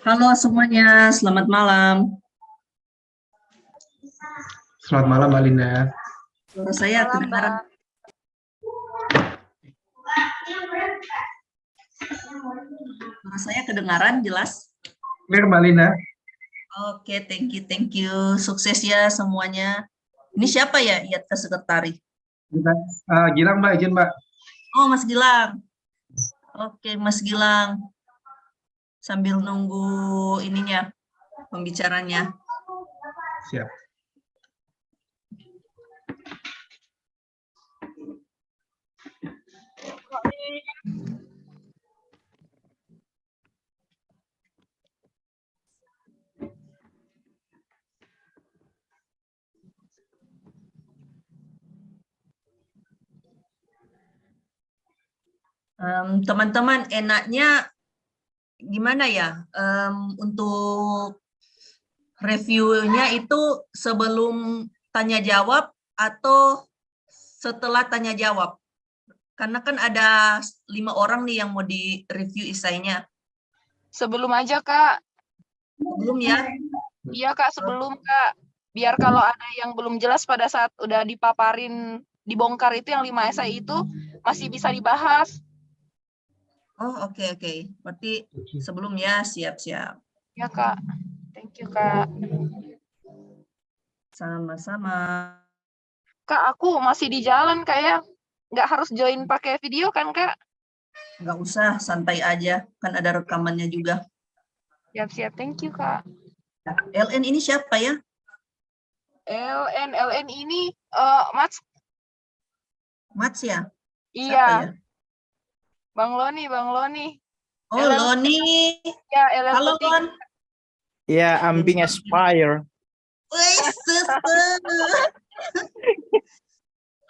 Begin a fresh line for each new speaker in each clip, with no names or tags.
Halo semuanya, selamat malam.
Selamat malam, Mbak Linda.
Suara saya
Malam,
kedengaran?
Mbak.
Suara saya kedengaran jelas?
Clear, Mbak Linda.
Oke, thank you. Sukses ya semuanya. Ini siapa ya IATCA Sekretari?
Gilang, Mbak, izin, Mbak.
Oh, Mas Gilang. Oke, Mas Gilang. Sambil nunggu ininya, pembicaranya.
Siap.
Teman-teman, enaknya gimana ya? Untuk reviewnya itu sebelum tanya jawab atau setelah tanya jawab? Karena kan ada 5 orang nih yang mau di review esainya.
Sebelum aja, Kak.
Sebelum ya?
Iya, Kak, sebelum, Kak. Biar kalau ada yang belum jelas pada saat udah dipaparin, dibongkar itu yang 5 esai itu masih bisa dibahas.
Oh, oke. Berarti sebelum ya, siap-siap.
Ya, Kak. Thank you, Kak.
Sama-sama.
Kak, aku masih di jalan, Kak, ya. Nggak harus join pakai video kan, Kak?
Nggak usah, santai aja. Kan ada rekamannya juga.
Siap-siap. Thank you, Kak.
LN ini siapa ya?
LN ini, Mas.
Mats ya?
Iya.
Siapa ya?
Bang Loni.
Oh, Loni.
Ya, LN
Halo,
Peti.
Lon.
Yeah, I'm being aspire.
Wih,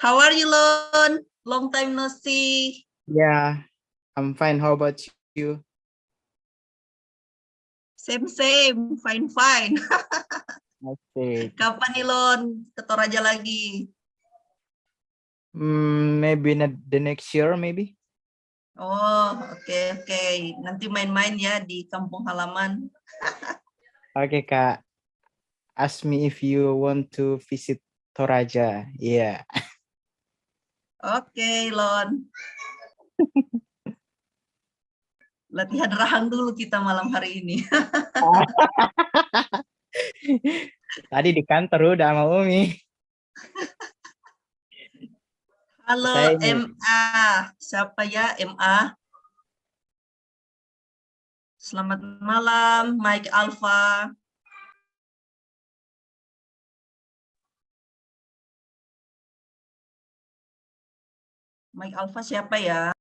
How are you, Lon? Long time no see.
Yeah, I'm fine. How about you?
Same, fine.
Okay.
Kapan nih, Lon? Ke Toraja lagi?
Maybe not the next year, maybe.
Oh, oke. Nanti main-main ya di kampung halaman.
Okay, Kak. Ask me if you want to visit Toraja. Yeah.
Oke, Lon. Latihan rahang dulu kita malam hari ini.
Tadi di kantor udah sama Umi.
Halo,
Saya ini.
MA. Siapa ya, MA? Selamat malam, Mike Alpha. Mike Alpha siapa ya?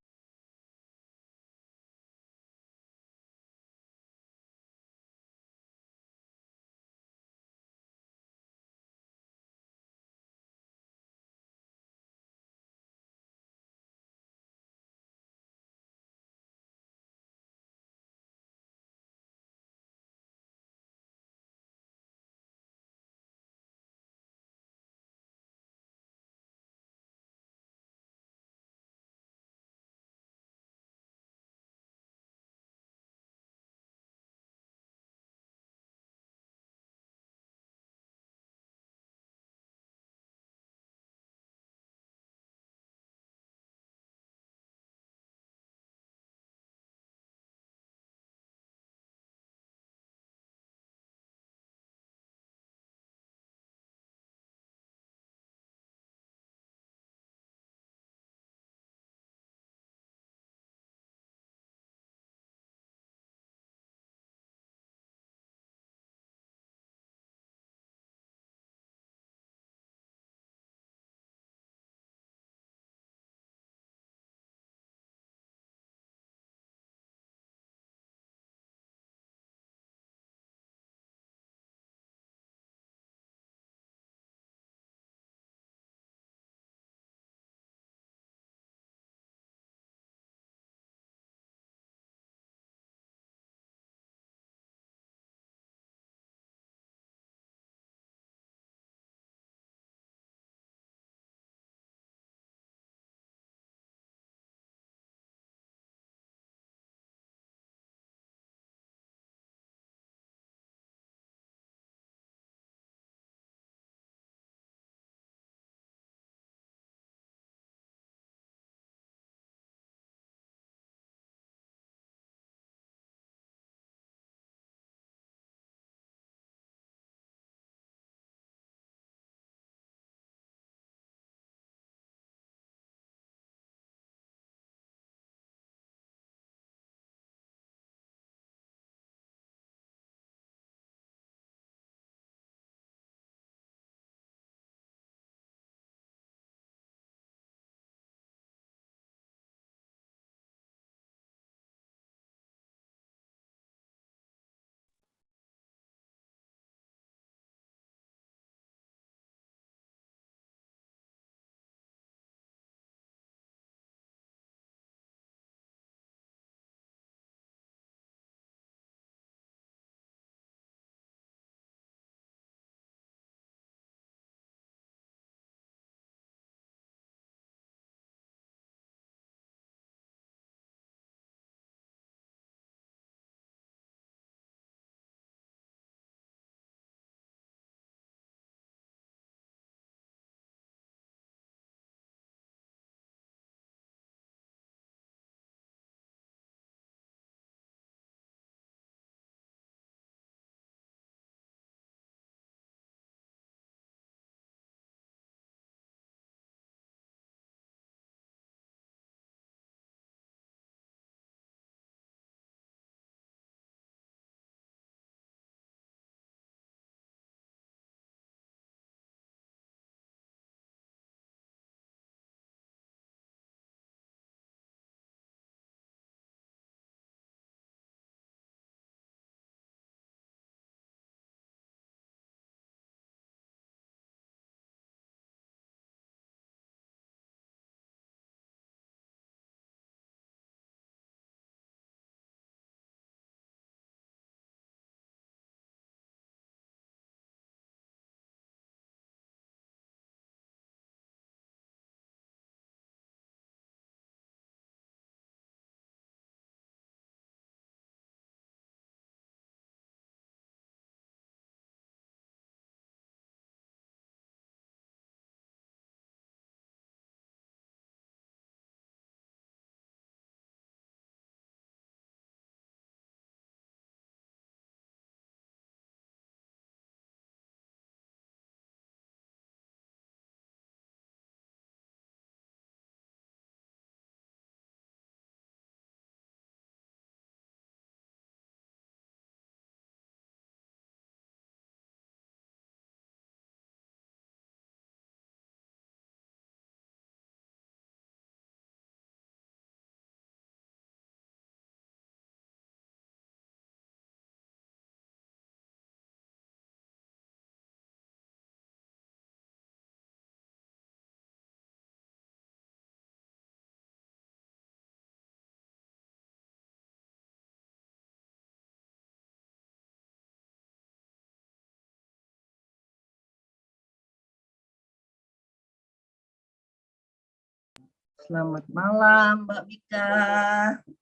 Selamat malam, Mbak Bika,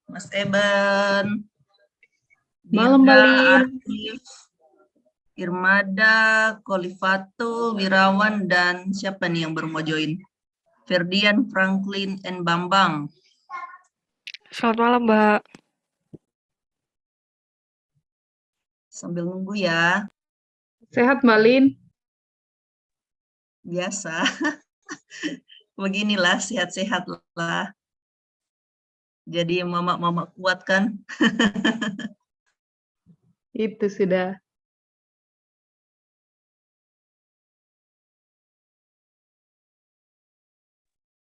Mas Eben,
Malam,
Dirga,
Malin.
Arif, Irmada, Kolifatul, Wirawan, dan siapa nih yang baru mau join? Ferdian, Franklin, and Bambang.
Selamat malam, Mbak.
Sambil nunggu ya,
Sehat, Malin.
biasa. Beginilah, sehat-sehat lah. Jadi mama-mama kuat kan?
Itu sudah.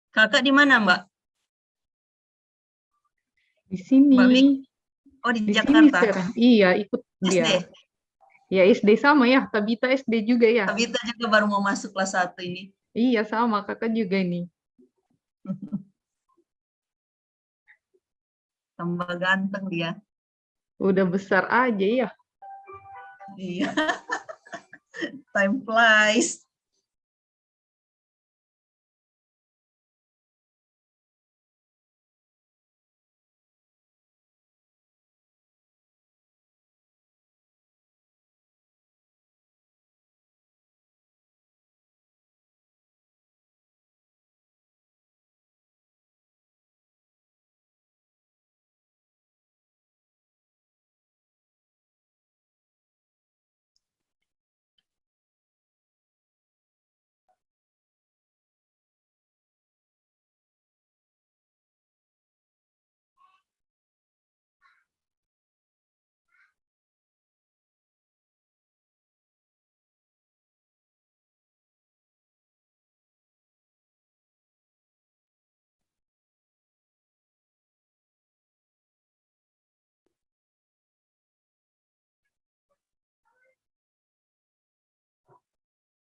Kakak di mana, Mbak?
Di sini.
Mbak Bik? Oh, di
Di sini
Jakarta.
sekarang. Iya, ikut
SD.
dia. Ya, SD sama ya. Tabita SD juga ya.
Tabita juga baru mau masuk kelas 1 ini.
Iya, sama. Kakak juga ini.
Tambah ganteng dia.
Udah besar aja ya.
Iya. Time flies.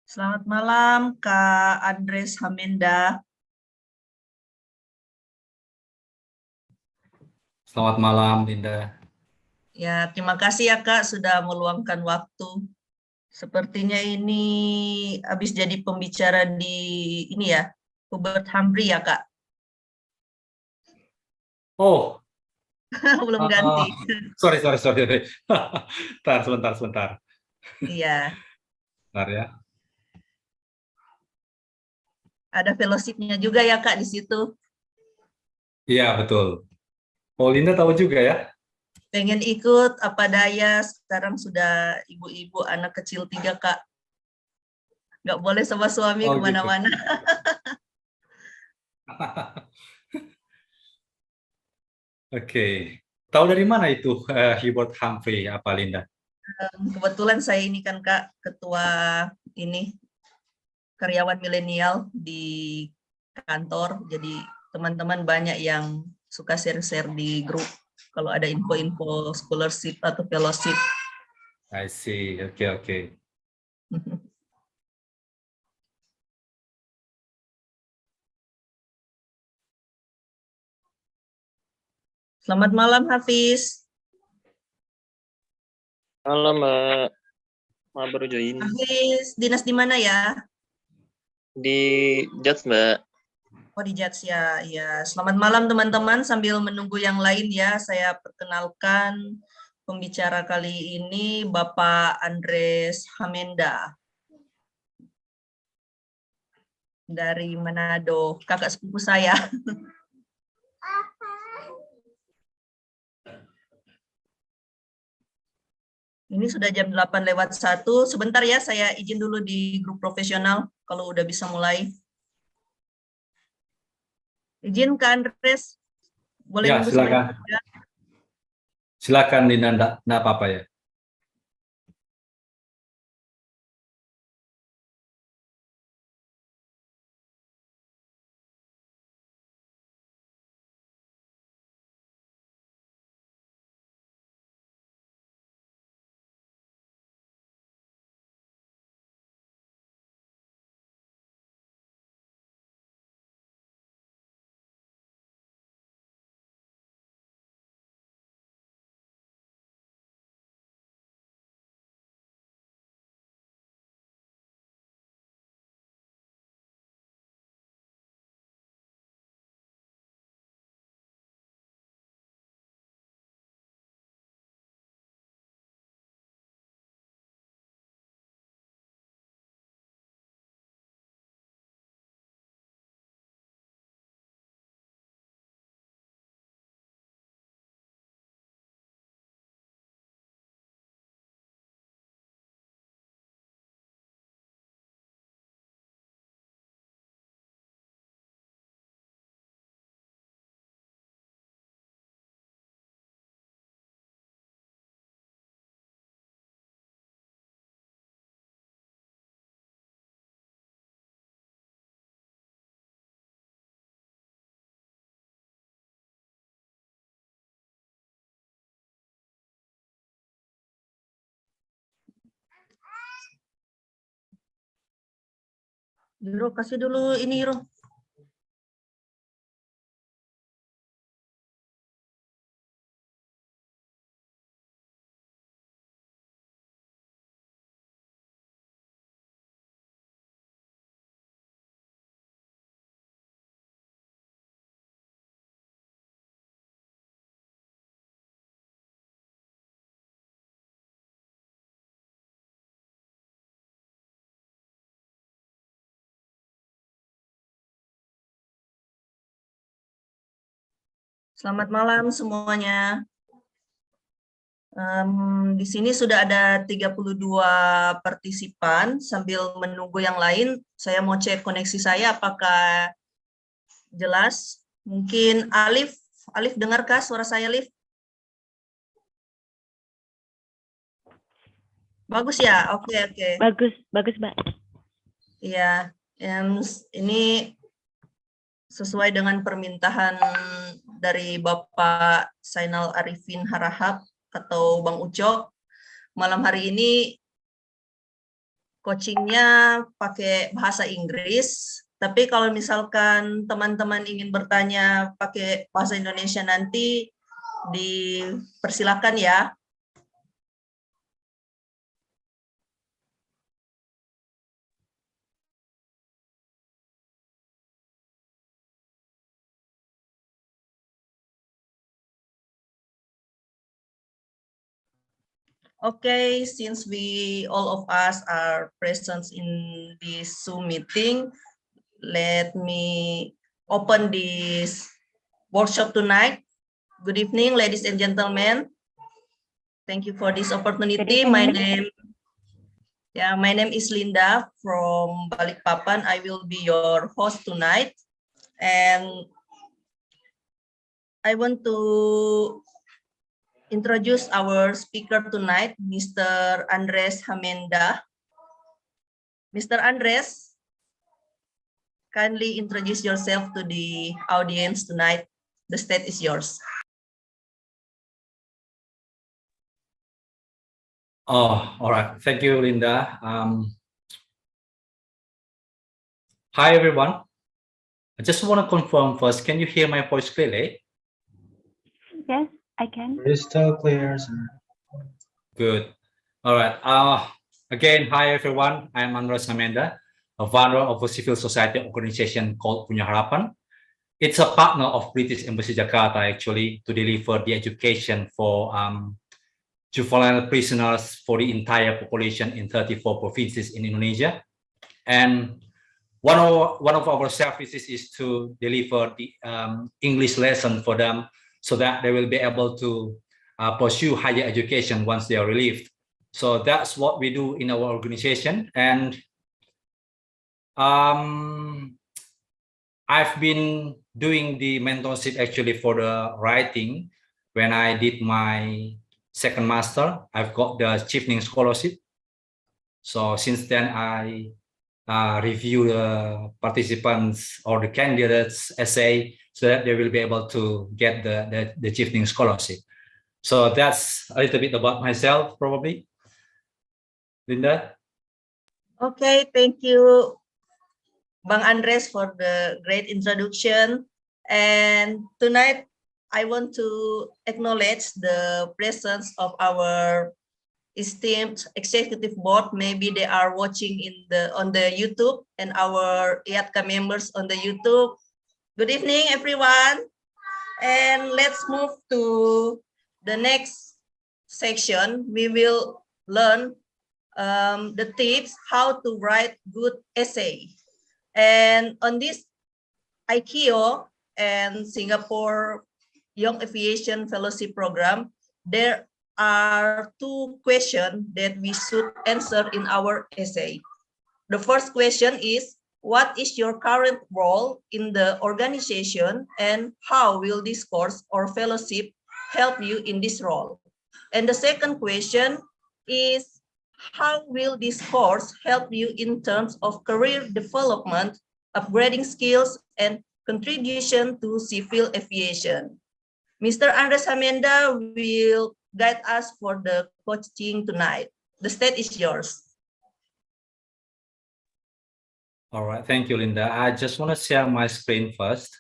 Selamat malam, Kak Andres Hamenda.
Selamat malam, Linda.
Ya, terima kasih ya, Kak, sudah meluangkan waktu. Sepertinya ini habis jadi pembicara di ini ya, Hubert Humphrey ya, Kak.
Oh,
Belum ganti.
sorry. Sebentar.
Iya,
Bentar ya.
ada fellowship-nya juga ya, Kak, di situ.
Iya, betul. Oh, Linda tahu juga ya?
Pengen ikut apa daya, sekarang sudah ibu-ibu anak kecil 3, Kak. Nggak boleh sama suami
Oh, gitu.
kemana-mana.
Oke. Tahu dari mana itu Hubert Humphrey, apa Linda?
Kebetulan saya ini kan, Kak, ketua ini karyawan milenial di kantor. Jadi teman-teman banyak yang suka share-share di grup kalau ada info-info scholarship atau fellowship.
I see. Oke.
Selamat malam, Hafiz.
Halo Mbak, maaf baru join
Hafiz, dinas di mana ya?
di Jats Mbak.
Oh, di Jats ya. Ya, selamat malam teman-teman. Sambil menunggu yang lain ya, saya perkenalkan pembicara kali ini Bapak Andres Hamenda dari Manado, kakak sepupu saya. Ini sudah jam 8:01. Sebentar ya, saya izin dulu di grup profesional kalau udah bisa mulai. Izin Kak Andres, boleh
Ya,
nunggu
silakan.
sebentar ya?
Silakan Linda, enggak apa-apa ya.
Yuro, kasih dulu ini, Yuro. Selamat malam semuanya. Di sini sudah ada 32 partisipan. Sambil menunggu yang lain, saya mau cek koneksi saya apakah jelas. Mungkin Alif dengarkah suara saya, Alif? Bagus ya? Oke.
Bagus, Mbak.
Iya, ini sesuai dengan permintaan dari Bapak Zainal Arifin Harahap atau Bang Ucok. Malam hari ini coachingnya pakai bahasa Inggris, tapi kalau misalkan teman-teman ingin bertanya pakai bahasa Indonesia nanti, dipersilakan ya. Okay, since all of us are present in this Zoom meeting, let me open this workshop tonight. Good evening, ladies and gentlemen. Thank you for this opportunity. My name is Linda from Balikpapan. I will be your host tonight, and I want to introduce our speaker tonight, Mr. Andres Hamenda. Mr. Andres, kindly introduce yourself to the audience tonight. The stage is yours.
Oh, all right. Thank you, Linda. Hi, everyone. I just want to confirm first, can you hear my voice clearly?
Yes, I can.
Crystal clear, sir.
Good. All right. Again, hi, everyone. I'm Andres Hamenda, a founder of a civil society organization called Punya Harapan. It's a partner of British Embassy Jakarta, actually, to deliver the education for juvenile prisoners for the entire population in 34 provinces in Indonesia. And one of our services is to deliver the English lesson for them so that they will be able to pursue higher education once they are relieved. So that's what we do in our organization. And I've been doing the mentorship actually for the writing. When I did my second master, I've got the Chevening Scholarship. So since then, I review the participants or the candidates' essay so that they will be able to get the Chevening Scholarship. So that's a little bit about myself, probably. Linda?
Okay, thank you, Bang Andres, for the great introduction. And tonight, I want to acknowledge the presence of our esteemed executive board. Maybe they are watching on the YouTube, and our IATCA members on the YouTube. Good evening, everyone. And let's move to the next section. We will learn the tips how to write good essay. And on this IATCA and Singapore Young Aviation Fellowship Program, there are two questions that we should answer in our essay. The first question is, what is your current role in the organization and how will this course or fellowship help you in this role? And the second question is, how will this course help you in terms of career development, upgrading skills, and contribution to civil aviation? Mr. Andres Hamenda will guide us for the coaching tonight. The stage is yours.
All right, thank you, Linda. I just want to share my screen first.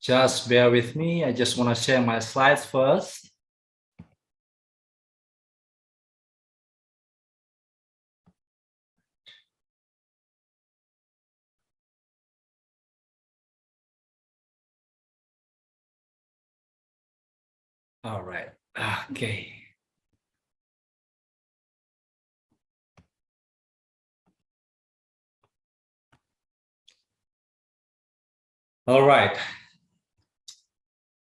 Just bear with me. I just want to share my slides first. All right. Okay. All right.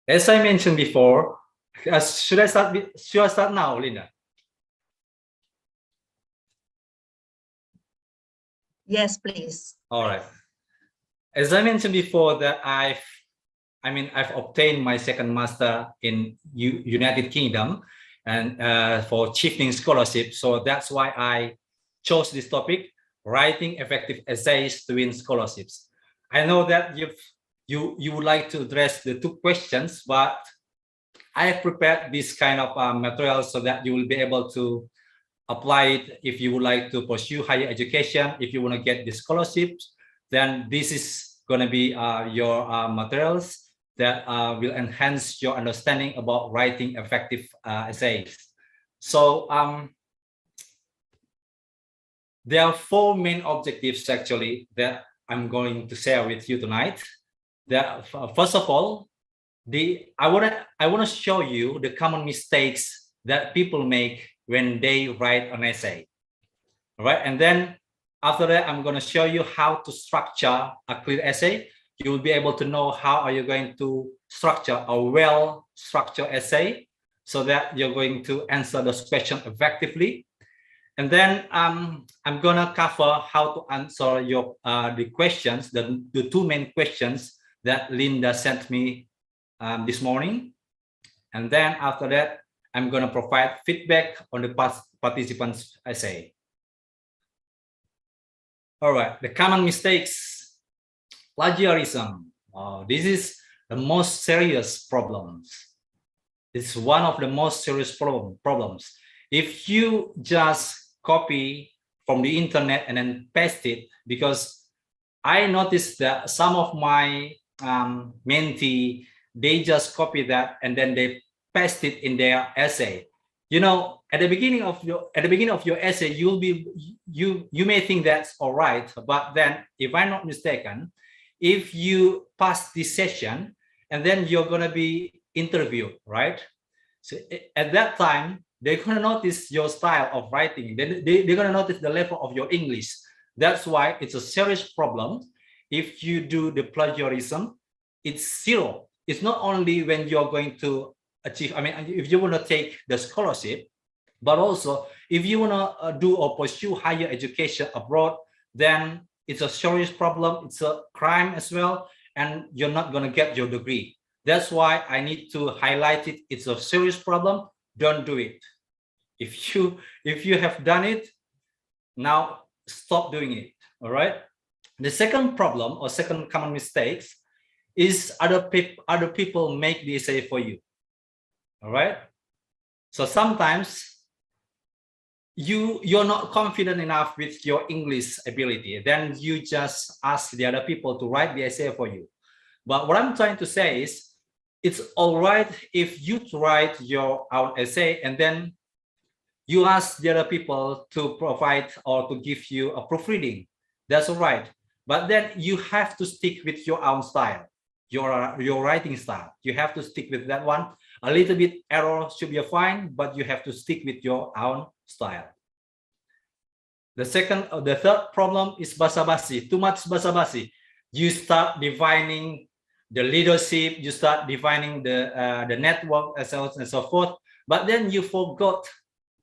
As I mentioned before, should I start now, Linda?
Yes, please.
All right. As I mentioned before, that I've obtained my second master in United Kingdom, and for Chieftain Scholarship. So that's why I chose this topic: writing effective essays to win scholarships. I know that you would like to address the two questions, but I have prepared this kind of material so that you will be able to apply it if you would like to pursue higher education. If you want to get the scholarships, then this is going to be your materials that will enhance your understanding about writing effective essays. So there are four main objectives actually that I'm going to share with you tonight. That first of all, I want to show you the common mistakes that people make when they write an essay. All right, and then after that, I'm going to show you how to structure a clear essay. You will be able to know how are you going to structure a well-structured essay so that you're going to answer those questions effectively. And then I'm going to cover how to answer your the questions, the two main questions that Linda sent me this morning. And then after that, I'm going to provide feedback on the participants' essay. All right, the common mistakes. Plagiarism. This is the most serious problems. It's one of the most serious problems. If you just copy from the internet and then paste it, because I noticed that some of my mentee, they just copy that and then they paste it in their essay. You know, at the beginning of your essay, you may think that's all right, but then if I'm not mistaken, if you pass this session and then you're going to be interviewed, right? So at that time, they're going to notice your style of writing. They're going to notice the level of your English. That's why it's a serious problem. If you do the plagiarism, it's zero. It's not only when you're going to achieve, if you want to take the scholarship, but also if you want to do or pursue higher education abroad, then it's a serious problem. It's a crime as well, and you're not going to get your degree. That's why I need to highlight it. It's a serious problem. Don't do it. If you have done it, now stop doing it. All right. The second problem or second common mistakes is other people make the essay for you. All right. So sometimes you're not confident enough with your English ability, then you just ask the other people to write the essay for you. But what I'm trying to say is, it's all right if you write your own essay and then you ask the other people to provide or to give you a proofreading. That's all right. But then you have to stick with your own style, your writing style. You have to stick with that one. A little bit error should be fine, but you have to stick with your own style. The third problem is basa-basi. Too much basa-basi. You start defining the leadership, you start defining the network, and so forth. But then you forgot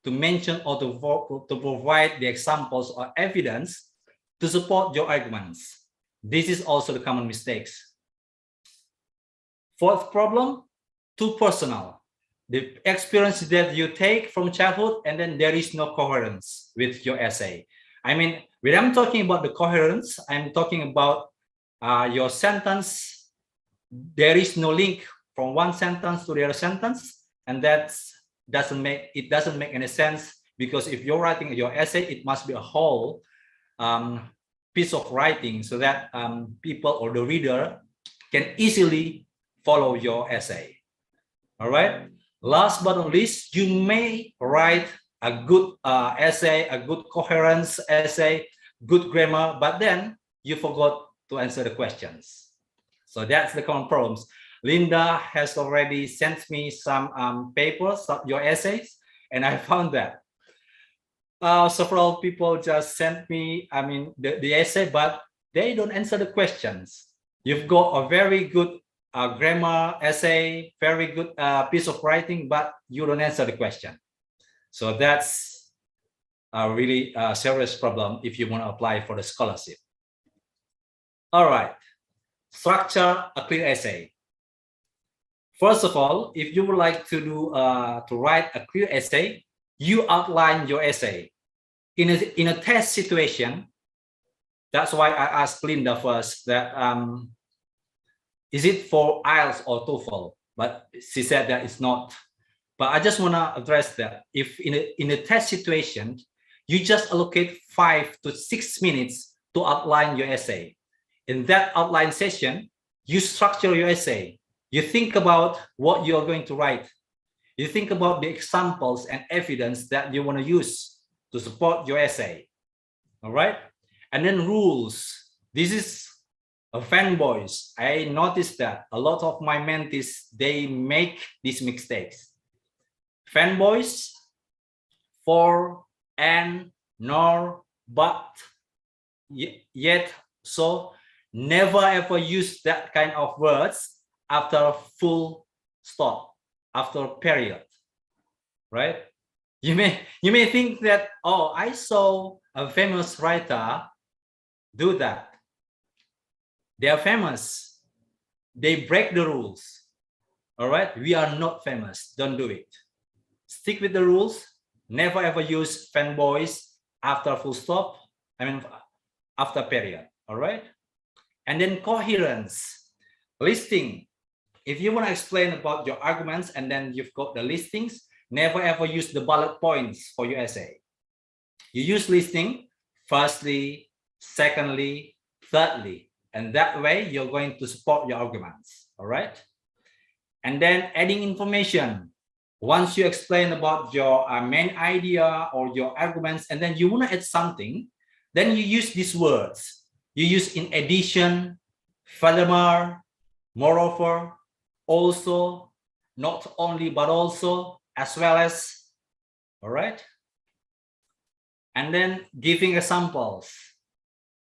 to mention or to provide the examples or evidence to support your arguments. This is also the common mistakes. Fourth problem, too personal. The experience that you take from childhood, and then there is no coherence with your essay. I mean, when I'm talking about the coherence, I'm talking about your sentence. There is no link from one sentence to the other sentence, and that doesn't make any sense, because if you're writing your essay, it must be a whole piece of writing, so that people or the reader can easily follow your essay. All right. Last but not least, you may write a good essay, a good coherence essay, good grammar, but then you forgot to answer the questions. So that's the common problems. Linda has already sent me some papers, your essays, and I found that several people just sent me, I mean, the essay, but they don't answer the questions. You've got a very good grammar essay, very good piece of writing, but you don't answer the question. So that's a really serious problem if you want to apply for the scholarship. All right, structure a clear essay. First of all, if you would like to do to write a clear essay, you outline your essay. In a test situation, that's why I asked Linda first that is it for IELTS or TOEFL? But she said that it's not. But I just want to address that. If in a test situation, you just allocate 5 to 6 minutes to outline your essay. In that outline session, you structure your essay. You think about what you're going to write. You think about the examples and evidence that you want to use to support your essay. All right? And then rules. This is a fanboys. I noticed that a lot of my mentees, they make these mistakes. Fanboys, for, and, nor, but, yet, so, never ever use that kind of words after a full stop, after a period, right? You may think that, oh, I saw a famous writer do that. They are famous. They break the rules. All right, we are not famous. Don't do it. Stick with the rules. Never ever use fanboys after full stop. I mean, after period. All right. And then coherence, listing. If you want to explain about your arguments and then you've got the listings, never ever use the bullet points for your essay. You use listing firstly, secondly, thirdly, and that way you're going to support your arguments. All right. And then adding information. Once you explain about your main idea or your arguments, and then you want to add something, then you use these words. You use in addition, furthermore, moreover, also, not only, but also, as well as. All right. And then giving examples.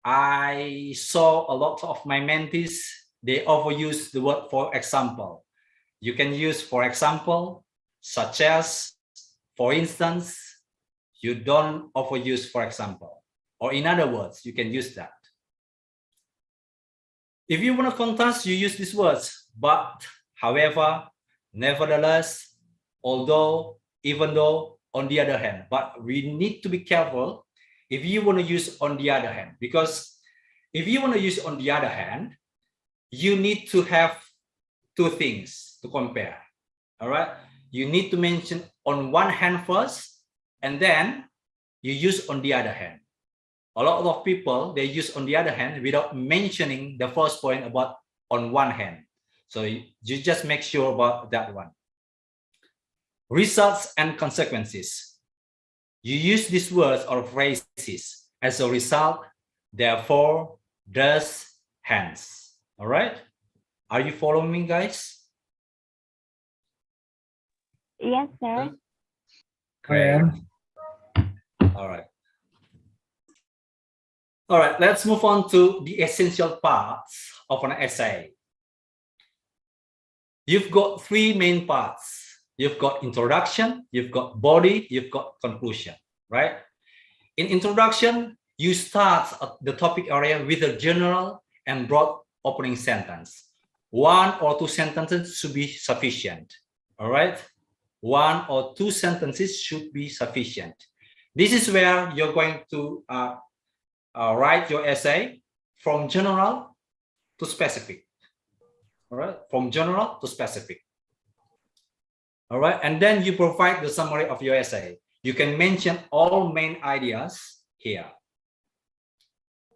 I saw a lot of my mentees, they overuse the word for example. You can use for example, such as, for instance. You don't overuse for example. Or in other words, you can use that. If you want to contrast, you use these words, but, however, nevertheless, although, even though, on the other hand. But we need to be careful if you want to use on the other hand, because if you want to use on the other hand, you need to have two things to compare. All right. You need to mention on one hand first, and then you use on the other hand. A lot of people, they use on the other hand without mentioning the first point about on one hand. So you just make sure about that one. Results and consequences. You use these words or phrases as a result, therefore, thus, hence. All right. Are you following me, guys?
Yes, sir.
Great. All right. All right, let's move on to the essential parts of an essay. You've got three main parts. You've got introduction, you've got body, you've got conclusion, right? In introduction, you start at the topic area with a general and broad opening sentence. 1 or 2 sentences should be sufficient. All right, 1 or 2 sentences should be sufficient. This is where you're going to write your essay from general to specific. All right, from general to specific. All right, and then you provide the summary of your essay. You can mention all main ideas here.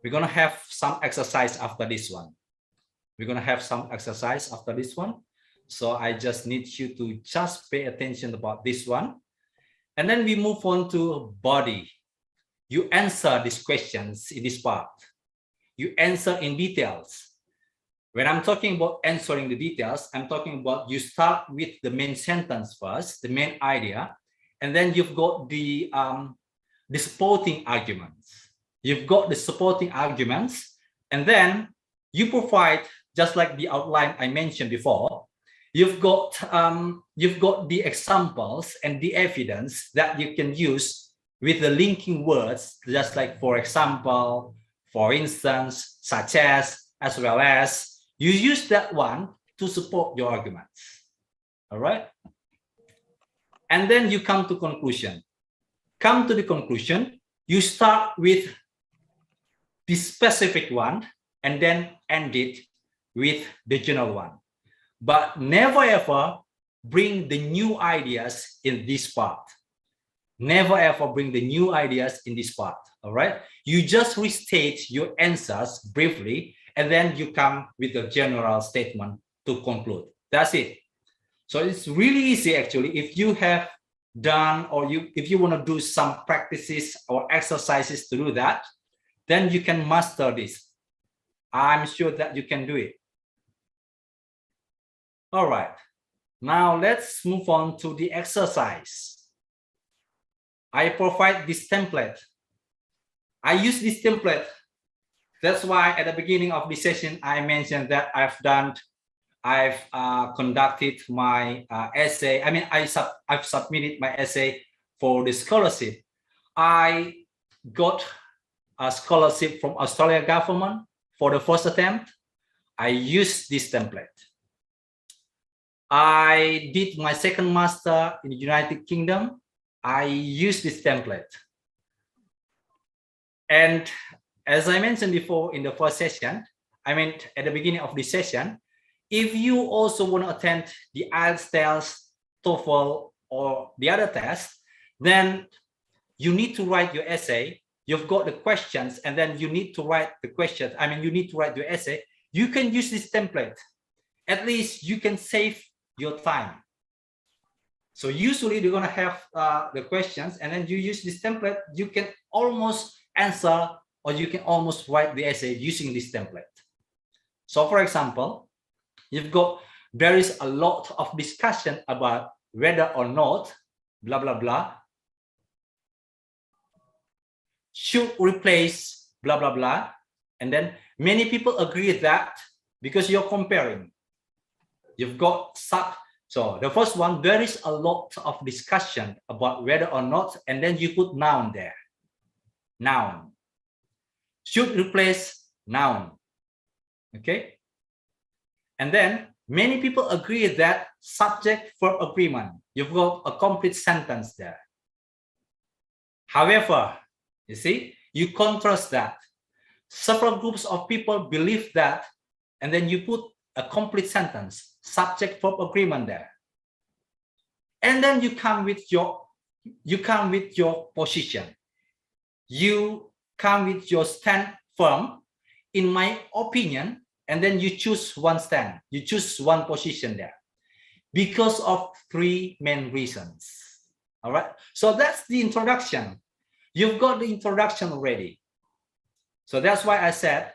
We're going to have some exercise after this one. We're going to have some exercise after this one. So I just need you to just pay attention about this one. And then we move on to body. You answer these questions in this part. You answer in details. When I'm talking about answering the details, I'm talking about you start with the main sentence first, the main idea, and then you've got the supporting arguments. You've got the supporting arguments, and then you provide, just like the outline I mentioned before, you've got the examples and the evidence that you can use with the linking words, just like, for example, for instance, such as well as. You use that one to support your arguments. All right. And then you come to conclusion. Come to the conclusion. You start with the specific one and then end it with the general one. But never ever bring the new ideas in this part. Never ever bring the new ideas in this part. All right. You just restate your answers briefly, and then you come with a general statement to conclude. That's it. So it's really easy actually. If you have done, or if you want to do some practices or exercises to do that, then you can master this. I'm sure that you can do it. All right. Now let's move on to the exercise. I provide this template. I use this template. That's why at the beginning of the session, I mentioned that I've conducted my essay. I mean, I've submitted my essay for the scholarship. I got a scholarship from Australian government for the first attempt. I used this template. I did my second master in the United Kingdom. I used this template. And as I mentioned before in the first session, I mean, at the beginning of this session, if you also want to attend the IELTS, TOEFL, or the other tests, then you need to write your essay. You've got the questions, and then you need to write the questions. I mean, you need to write your essay. You can use this template. At least you can save your time. So usually they're going to have the questions, and then you use this template. You can almost answer, or you can almost write the essay using this template. So for example, there is a lot of discussion about whether or not blah blah blah should replace blah blah blah, and then many people agree that because you're comparing, you've got so the first one, there is a lot of discussion about whether or not, and then you put noun there. Noun should replace noun. Okay. And then many people agree that subject verb agreement, you've got a complete sentence there. However, you see, you contrast that. Several groups of people believe that, and then you put a complete sentence, subject verb agreement there. And then you come with your position. You come with your stand firm, in my opinion, and then you choose one stand, you choose one position there because of 3 main reasons. All right. So that's the introduction. You've got the introduction already. So that's why I said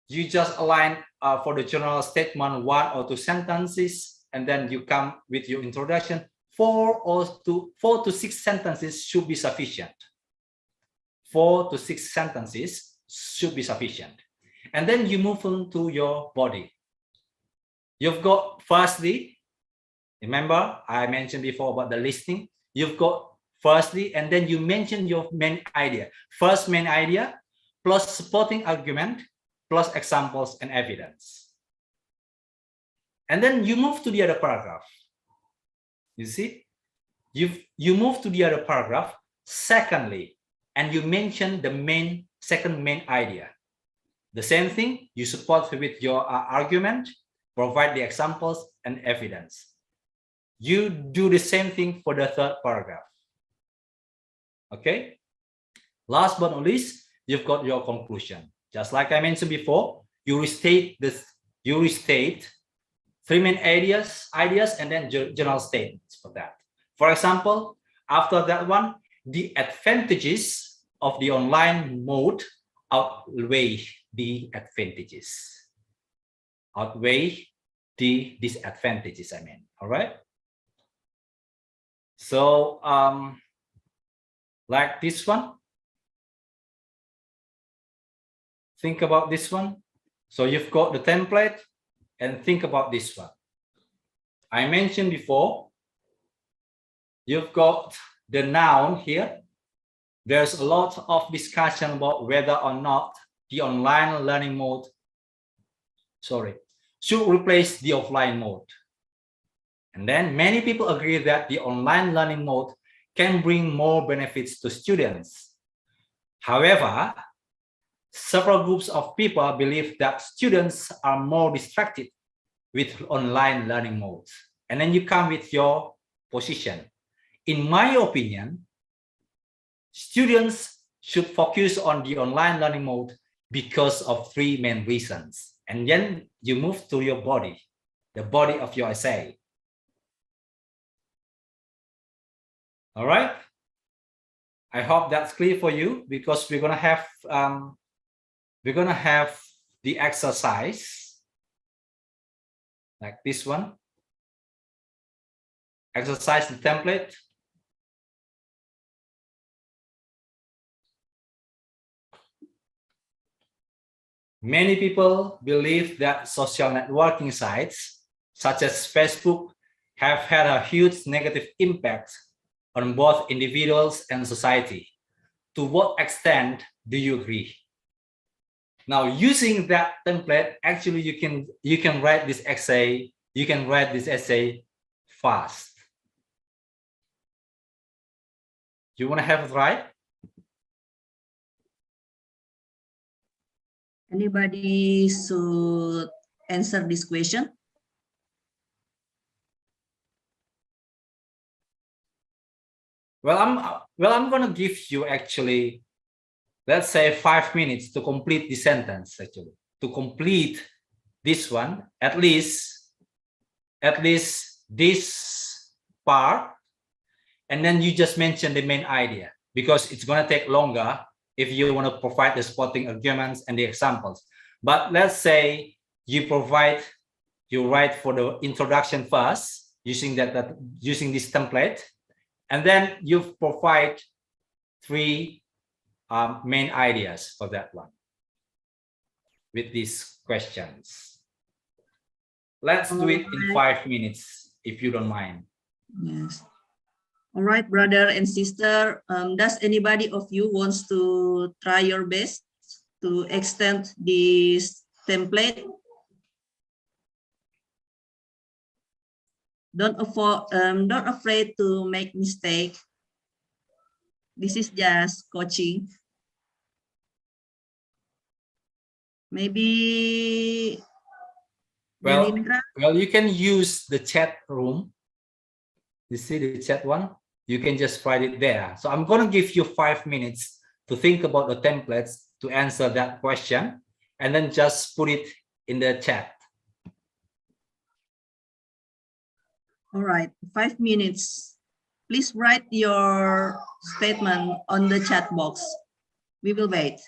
you just align for the general statement 1 or 2 sentences, and then you come with your introduction. 4 to 6 sentences should be sufficient. 4 to 6 sentences should be sufficient. And then you move on to your body. You've got firstly, remember I mentioned before about the listing. You've got firstly, and then you mention your main idea. First main idea, plus supporting argument, plus examples and evidence. and then you move to the other paragraph. You see, you move to the other paragraph. Secondly, and you mention the second main idea. The same thing, you support with your argument, provide the examples and evidence. You do the same thing for the third paragraph. Okay. Last but not least, you've got your conclusion. Just like I mentioned before, you restate three main ideas, and then general statements for that. For example, after that one, the advantages of the online mode outweigh the advantages. Outweigh the disadvantages, I mean. All right. So like this one, think about this one. So you've got the template, and think about this one. I mentioned before, you've got the noun here. There's a lot of discussion about whether or not the online learning mode, should replace the offline mode. And then many people agree that the online learning mode can bring more benefits to students. However, several groups of people believe that students are more distracted with online learning modes. And then you come with your position. In my opinion, students should focus on the online learning mode because of three main reasons. And then you move to your body, the body of your essay. All right. I hope that's clear for you, because we're gonna have the exercise like this one. Exercise the template. Many people believe that social networking sites such as Facebook have had a huge negative impact on both individuals and society. To what extent do you agree? Now, using that template, actually you can write this essay. You can write this essay fast. You want to have it right?
Anybody should answer this question?
Well, I'm going to give you actually, let's say 5 minutes to complete the sentence. Actually, to complete this one, at least this part, and then you just mention the main idea, because it's going to take longer if you want to provide the supporting arguments and the examples. But let's say you write for the introduction first using using this template, and then you provide three main ideas for that one with these questions. Let's do it in 5 minutes, if you don't mind.
Yes. All right, brother and sister, does anybody of you wants to try your best to extend this template? Don't afraid to make mistake. This is just coaching. Maybe.
Well,
Melindra?
well, you can use the chat room. You see the chat one? You can just write it there. So I'm going to give you 5 minutes to think about the templates to answer that question, and then just put it in the chat.
All right, 5 minutes. Please write your statement on the chat box. We will wait.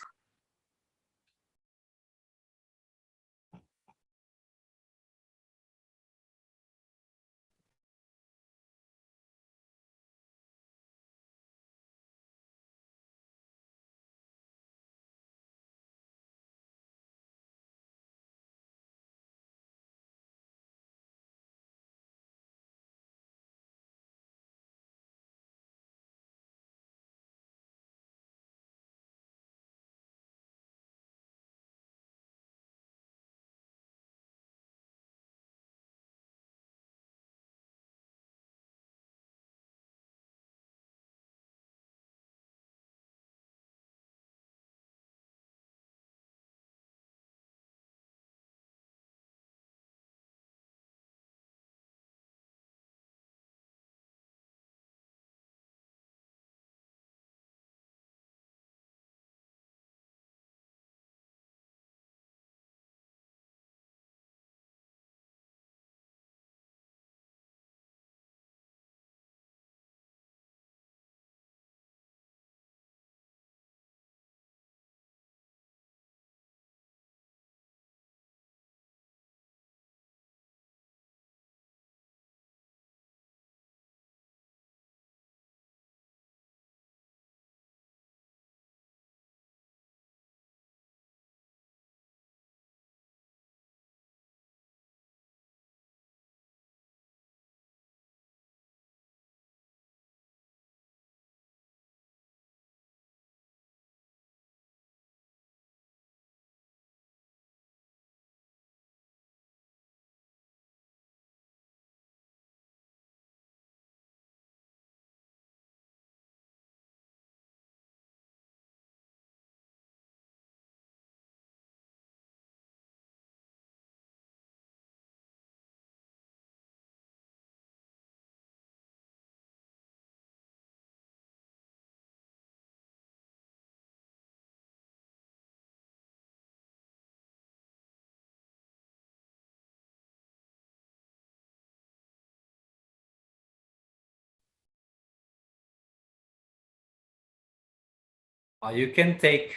you can take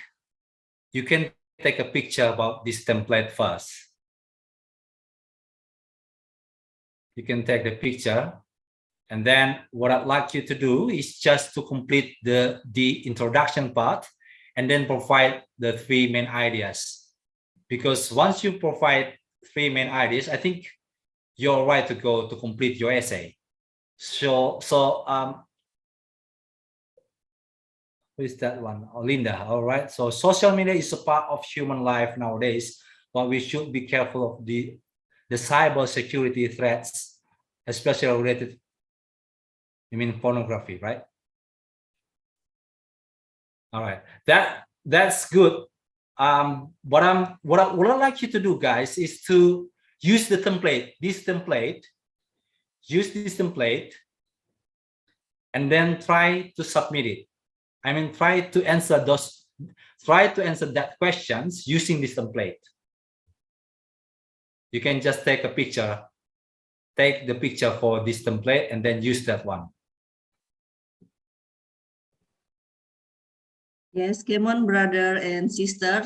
a picture about this template first. You can take the picture, and then what I'd like you to do is just to complete the introduction part, and then provide the 3 main ideas. Because once you provide 3 main ideas, I think you're right to go to complete your essay. So who is that one? Oh, Linda. All right. So social media is a part of human life nowadays, but we should be careful of the cyber security threats, especially related, I mean, pornography, right? All right. That's good. What I'd like you to do, guys, is to use the template. Use this template, and then try to submit it. I mean, try to answer that questions using this template. You can just take the picture for this template and then use that one.
Yes, come on, brother and sister.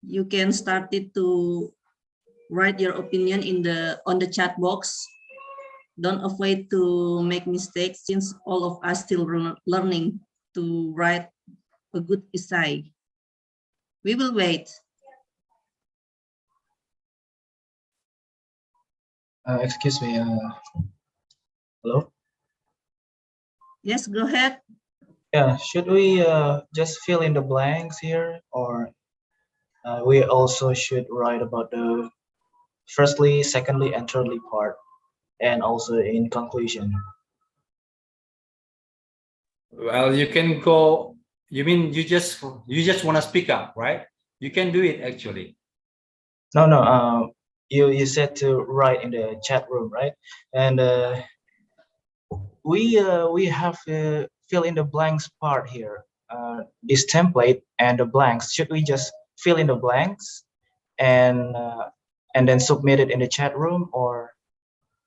You can start it to write your opinion on the chat box. Don't afraid to make mistakes, since all of us still learning to write a good essay. We will wait.
Excuse me. Hello?
Yes, go ahead.
Yeah, should we just fill in the blanks here, or we also should write about the firstly, secondly, and thirdly part, and also in conclusion?
Well, you can go. You mean you just want to speak up, right? You can do it actually.
No. You said to write in the chat room, right? And we have fill in the blanks part here. This template and the blanks. Should we just fill in the blanks and then submit it in the chat room, or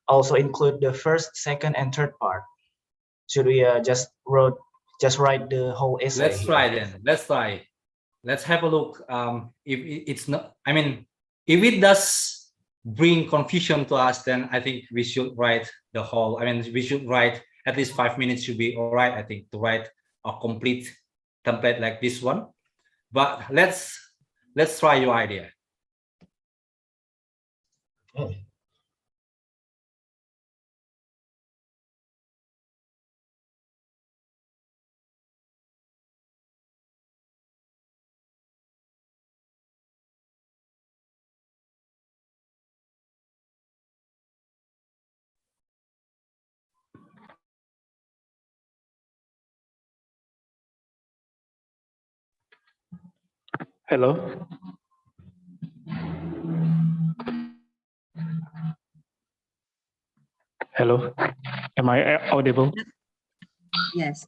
also include the first, second, and third part? Should we just write the whole essay?
Let's try then. Let's try. Let's have a look. If it's not, I mean, if it does bring confusion to us, then I think we should write the whole. I mean, we should write at least 5 minutes should be all right, I think, to write a complete template like this one. But let's try your idea.
Okay.
Hello. Hello. Am I audible?
Yes.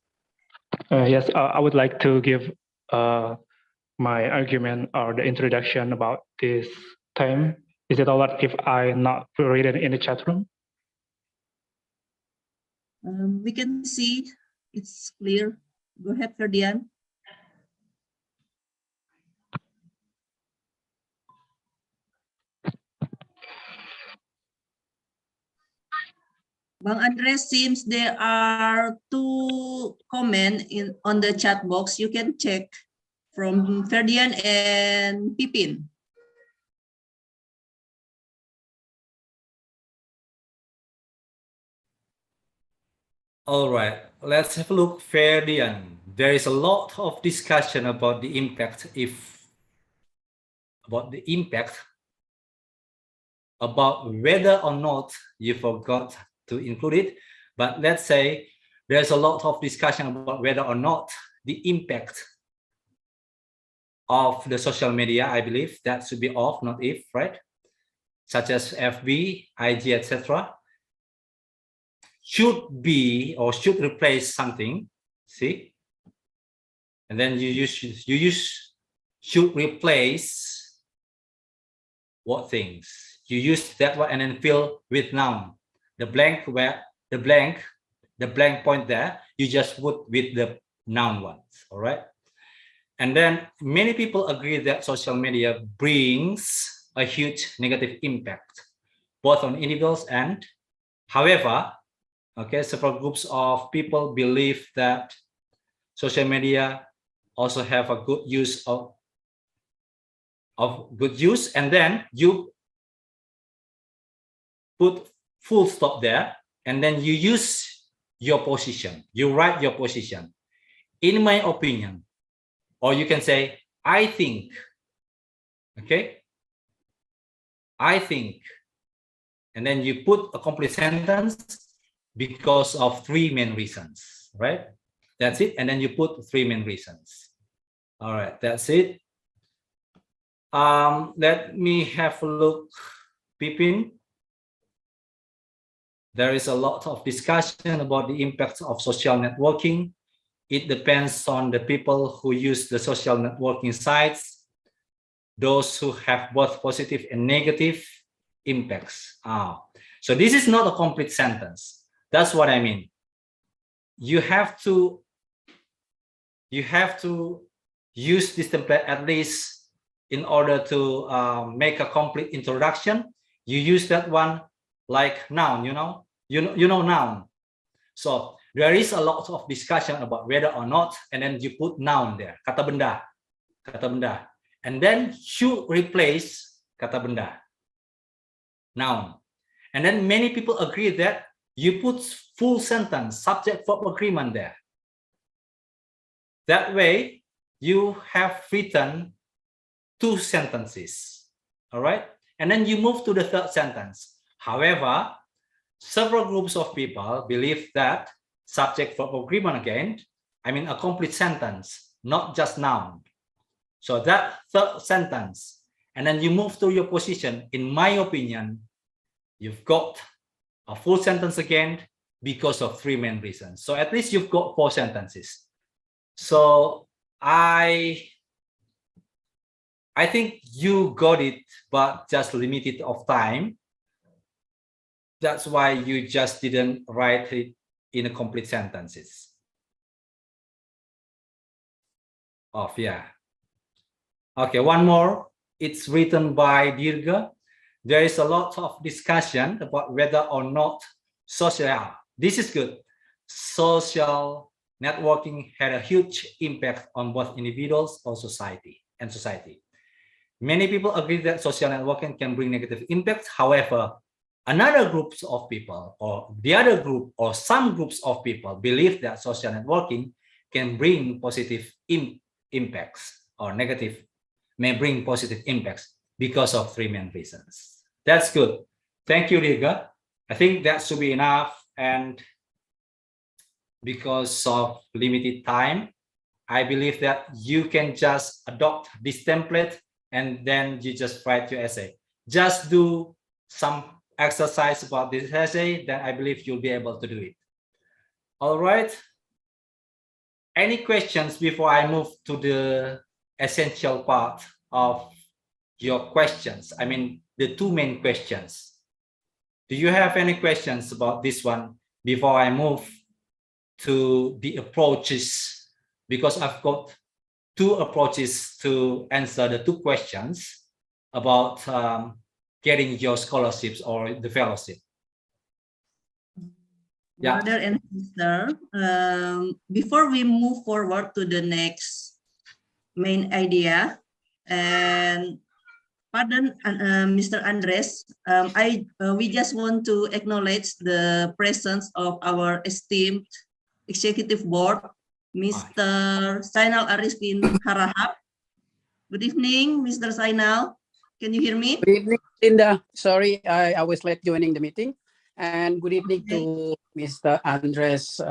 Yes. I would like to give my argument or the introduction about this time. Is it all right if I not read it in the chat room?
We can see it's clear. Go ahead, Ferdian. Bang Andres, seems there are 2 comments on the chat box. You can check from Ferdian and Pipin.
All right, let's have a look. Ferdian, there is a lot of discussion about the impact about whether or not you forgot to include it. But let's say there's a lot of discussion about whether or not the impact of the social media, I believe that should be off, not if, right? Such as FB, IG, etc. should be or should replace something, see? And then you use should replace what things? You use that one and then fill with noun. The blank point there, you just put with the noun ones, all right? And then many people agree that social media brings a huge negative impact, both on individuals and, however, okay, several groups of people believe that social media also have a good use of good use, and then you put full stop there, and then you use your position, you write your position. In my opinion, or you can say, I think, okay? I think, and then you put a complete sentence because of 3 main reasons, right? That's it, and then you put 3 main reasons. All right, that's it. Let me have a look, Pipin. There is a lot of discussion about the impacts of social networking. It depends on the people who use the social networking sites, those who have both positive and negative impacts. So this is not a complete sentence. That's what I mean. You have to use this template at least in order to make a complete introduction. You use that one like noun, you know noun. So there is a lot of discussion about whether or not, and then you put noun there, kata benda, and then you replace kata benda, noun. And then many people agree that you put full sentence, subject verb agreement there. That way you have written 2 sentences, all right? And then you move to the 3rd sentence. However, several groups of people believe that subject verb agreement again, I mean a complete sentence, not just noun. So that 3rd sentence, and then you move to your position. In my opinion, you've got a full sentence again because of 3 main reasons. So at least you've got 4 sentences. So I think you got it, but just limited of time. That's why you just didn't write it in a complete sentences. Yeah. Okay, one more. It's written by Dirga. There is a lot of discussion about whether or not this is good. Social networking had a huge impact on both individuals or society. Many people agree that social networking can bring negative impacts. However, another groups of people, or the other group, or some groups of people believe that social networking can bring positive impacts, or negative may bring positive impacts because of 3 main reasons. That's good. Thank you, Riga. I think that should be enough. And because of limited time, I believe that you can just adopt this template and then you just write your essay. Just do some exercise about this essay, then I believe you'll be able to do it. All right. Any questions before I move to the essential part of your questions? I mean, the 2 main questions. Do you have any questions about this one before I move to the approaches? Because I've got 2 approaches to answer the 2 questions about getting your scholarships or the fellowship. Yeah.
Brother and sister, before we move forward to the next main idea, and pardon, Mr. Andres, we just want to acknowledge the presence of our esteemed executive board, Mr. Sainal Arifin Harahap. Good evening, Mr. Sainal. Can you hear me?
Good evening, Linda. Sorry, I was late joining the meeting. And good evening to Mr. Andres.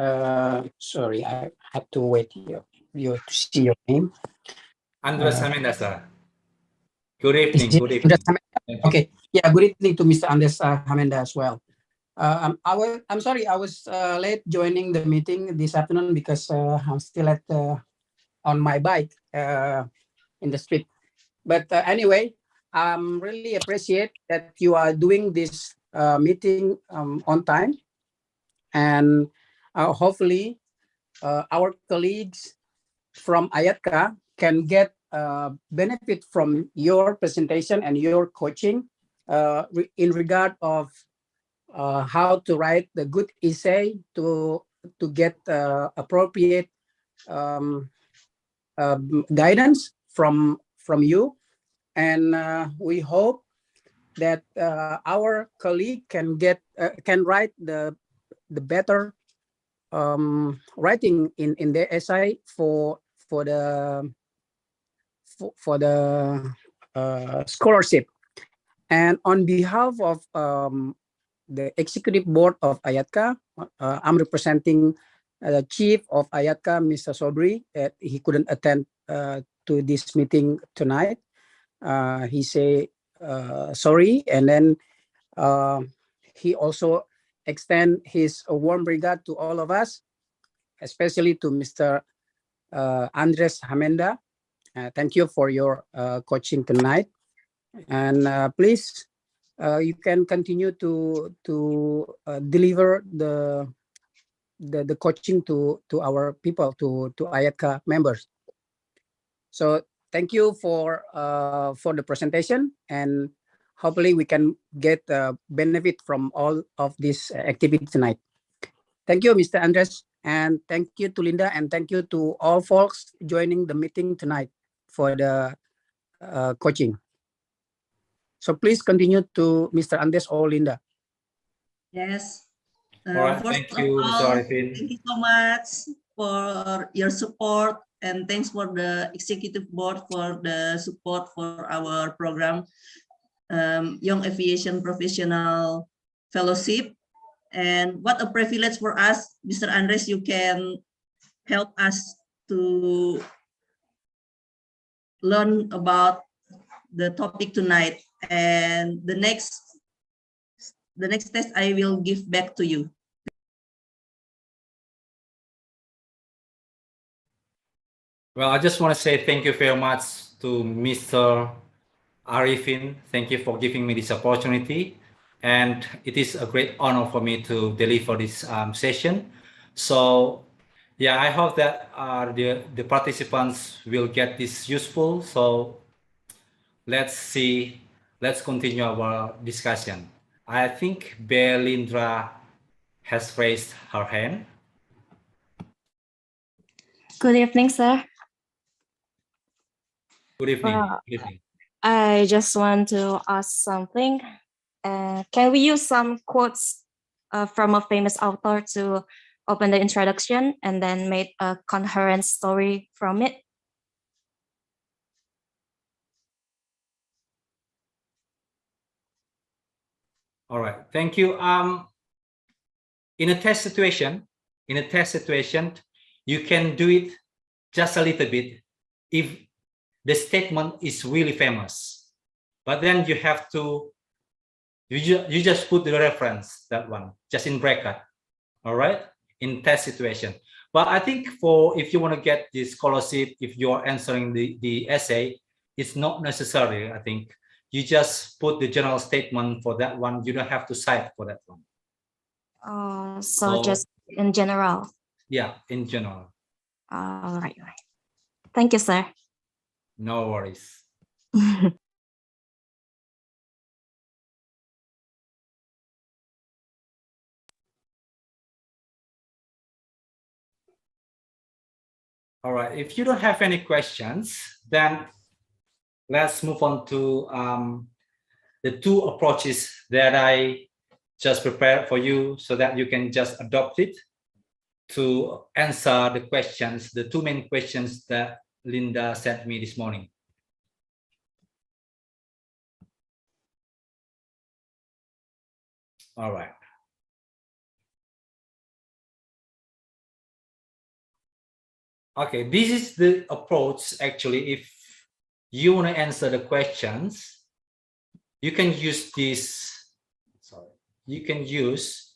Sorry, I had to wait here to see your name.
Andres Hamenda, sir. Good evening. Good evening.
Okay. Yeah, good evening to Mr. Andres Hamenda as well. I'm sorry, I was late joining the meeting this afternoon because I'm still on my bike in the street. But anyway, really appreciate that you are doing this meeting on time, and hopefully our colleagues from IATCA can get benefit from your presentation and your coaching in regard of how to write the good essay to get appropriate guidance from you, and we hope that our colleague can write the better writing in the essay for the scholarship. And on behalf of the executive board of IATCA, I'm representing the chief of IATCA, Mr. Sobri. He couldn't attend to this meeting tonight. He say sorry, and then he also extend his warm regard to all of us, especially to Mr. Andres Hamenda. Thank you for your coaching tonight, and please you can continue to deliver the coaching to our people, to IATCA members. So thank you for the presentation, and hopefully we can get benefit from all of this activity tonight. Thank you, Mr. Andres, and thank you to Linda, and thank you to all folks joining the meeting tonight for the coaching. So please continue to Mr. Andres or Linda.
Yes.
All right, thank you, Mr. Arifin.
Thank you so much for your support, and thanks for the executive board for the support for our program, Young Aviation Professional Fellowship. And what a privilege for us, Mr. Andres, you can help us to learn about the topic tonight. And the next test I will give back to you.
Well, I just want to say thank you very much to Mr. Arifin. Thank you for giving me this opportunity. And it is a great honor for me to deliver this session. So yeah, I hope that the participants will get this useful. So let's continue our discussion. I think Belindra has raised her hand.
Good evening, sir.
Good evening. Good evening.
I just want to ask something. Can we use some quotes from a famous author to open the introduction and then make a coherent story from it?
All right, thank you. In a test situation, you can do it just a little bit if the statement is really famous, but then you have to, you just put the reference, that one, just in bracket, all right, in test situation. But I think if you want to get the scholarship, if you're answering the essay, it's not necessary, I think. You just put the general statement for that one. You don't have to cite for that one.
So just in general.
Yeah, in general.
All right. Thank you, sir.
No worries. All right, if you don't have any questions, then let's move on to the two approaches that I just prepared for you so that you can just adopt it to answer the questions, the two main questions that Linda sent me this morning. All right. Okay, this is the approach. Actually, if you want to answer the questions, you can use this. Sorry, you can use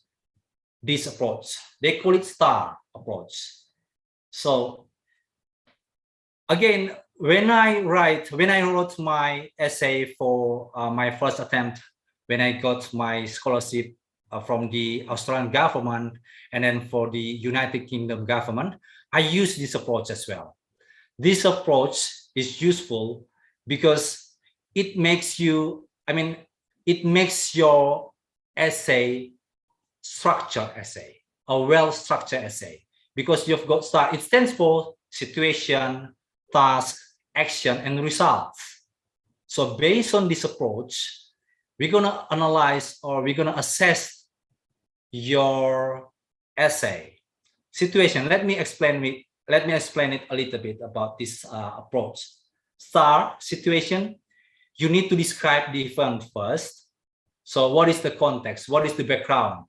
this approach. They call it STAR approach. So again, when I wrote my essay for my first attempt, when I got my scholarship from the Australian government and then for the United Kingdom government, I use this approach as well. this approach is useful because it makes you, it makes your essay structured essay, a well-structured essay, because you've got start. It stands for situation, task, action, and results. So based on this approach, we're gonna analyze or we're gonna assess your essay situation. Let me explain it a little bit about this approach. Start situation. You need to describe the event first. So what is the context? What is the background?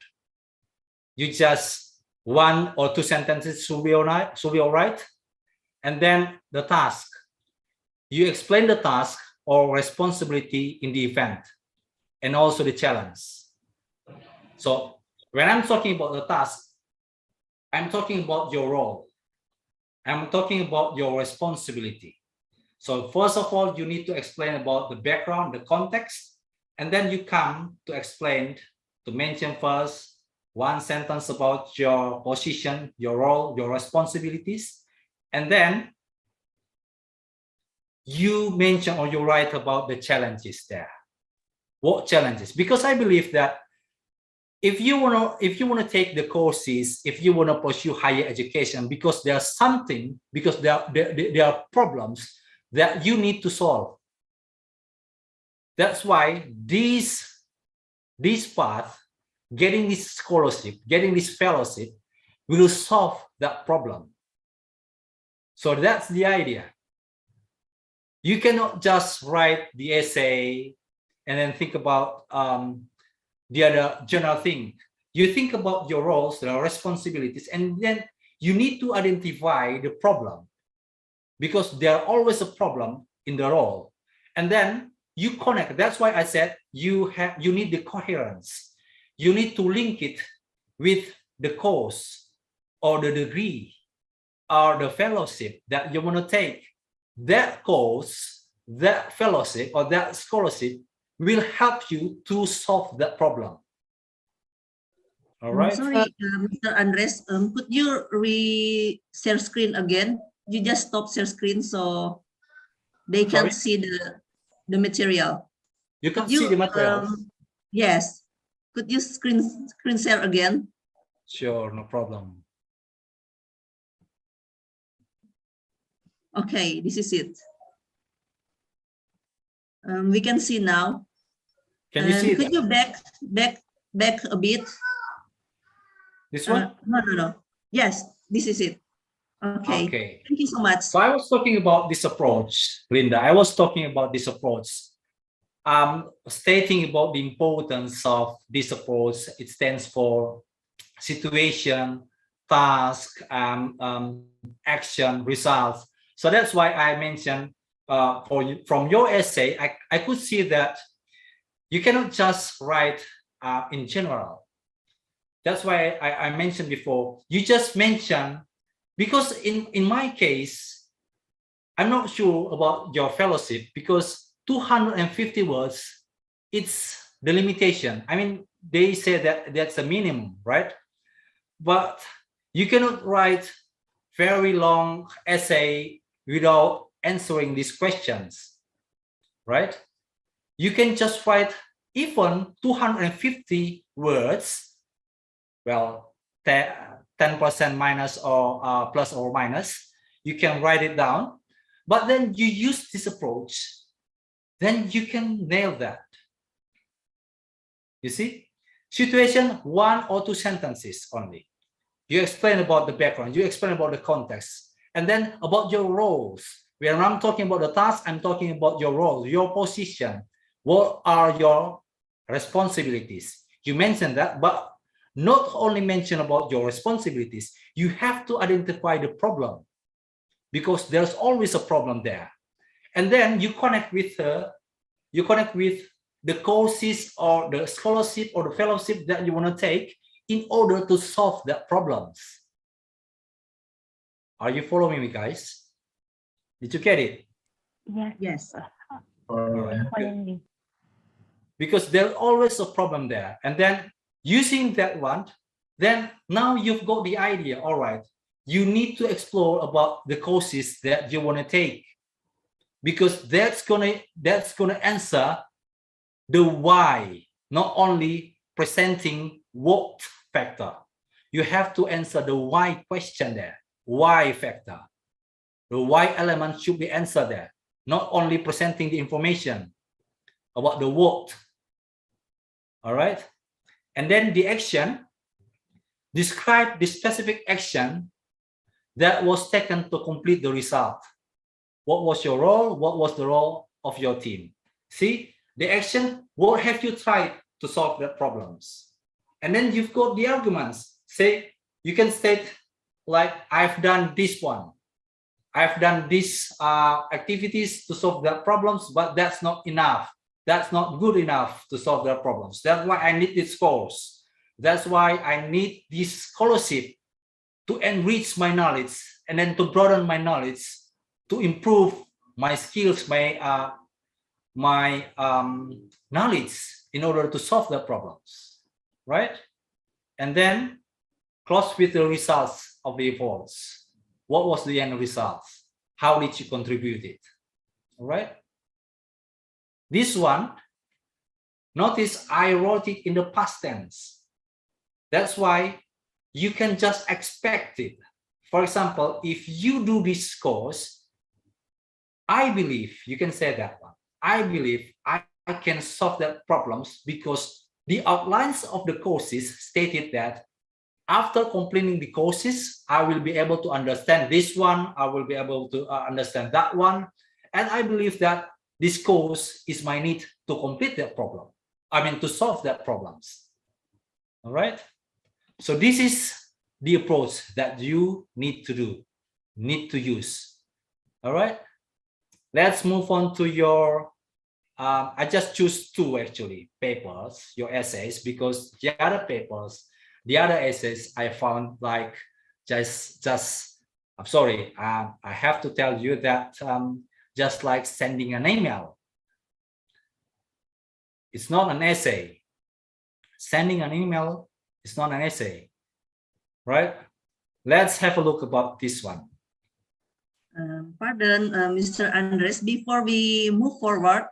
You just 1 or 2 sentences should be all right. And then the task. You explain the task or responsibility in the event, and also the challenge. So when I'm talking about the task, I'm talking about your role. I'm talking about your responsibility. So first of all, you need to explain about the background, the context, and then you come to explain, to mention first 1 sentence about your position, your role, your responsibilities, and then you mention or you write about the challenges there. What challenges? Because I believe that if you want to take the courses, if you want to pursue higher education, because there's something, because there are problems that you need to solve. That's why this path, getting this scholarship, getting this fellowship, will solve that problem. So that's the idea. You cannot just write the essay and then think about the other general thing. You think about your roles, the responsibilities, and then you need to identify the problem, because there's always a problem in the role. And then you connect. That's why I said you need the coherence. You need to link it with the course or the degree or the fellowship that you want to take. That course, that fellowship, or that scholarship will help you to solve that problem. All right.
Sorry, Mr. Andres, could you share screen again? You just stop share screen so they can see the material.
You can see the material.
Yes. Could you screen share again?
Sure, no problem.
Okay, this is it. We can see now.
Can you see
could
that?
you back a bit?
This one?
No. Yes, this is it. Okay.
Okay.
Thank you so much.
So I was talking about this approach, Linda. I was talking about this approach. Stating about the importance of this approach. It stands for situation, task, action, results. So that's why I mentioned from your essay, I could see that you cannot just write in general. That's why I mentioned before, you just mention, because in my case, I'm not sure about your fellowship, because 250 words, it's the limitation. I mean, they say that that's a minimum, right? But you cannot write very long essay without answering these questions, right? You can just write even 250 words, well, 10% minus or plus or minus, you can write it down, but then you use this approach, then you can nail that. You see, situation, 1 or 2 sentences only. You explain about the background, you explain about the context, and then about your roles. When I'm talking about the task, I'm talking about your role, your position. What are your responsibilities? You mentioned that, but not only mention about your responsibilities, you have to identify the problem, because there's always a problem there. And then you connect with the courses or the scholarship or the fellowship that you want to take in order to solve that problems. Are you following me, guys? Did you get it?
Yes.
Good. Because there's always a problem there. And then using that one, then now you've got the idea. All right, you need to explore about the courses that you want to take, because that's gonna answer the why, not only presenting what factor. You have to answer the why question there, why factor. The why element should be answered there, not only presenting the information about the what. All right, and then the action, describe the specific action that was taken to complete the result. What was your role? What was the role of your team? See, the action, what have you tried to solve the problems? And then you've got the arguments. Say, you can state like, I've done this one. I've done these activities to solve their problems, but that's not enough. That's not good enough to solve their problems. That's why I need this course. That's why I need this scholarship to enrich my knowledge and then to broaden my knowledge, to improve my skills, my knowledge in order to solve the problems, right? And then close with the results of the efforts. What was the end result? How did you contribute it? All right. This one, notice I wrote it in the past tense. That's why you can just expect it. For example, if you do this course, I believe, you can say that one. I believe I can solve that problems because the outlines of the courses stated that after completing the courses, I will be able to understand this one. I will be able to understand that one. And I believe that this course is my need to complete that problem. I mean, to solve that problems. All right. So this is the approach that you need to do, need to use. All right. Let's move on to your, I just choose two actually, papers, your essays, because the other papers, the other essays I found like I'm sorry, I have to tell you that just like sending an email, it's not an essay. Sending an email is not an essay, right? Let's have a look about this one.
Pardon, Mr. Andres, before we move forward,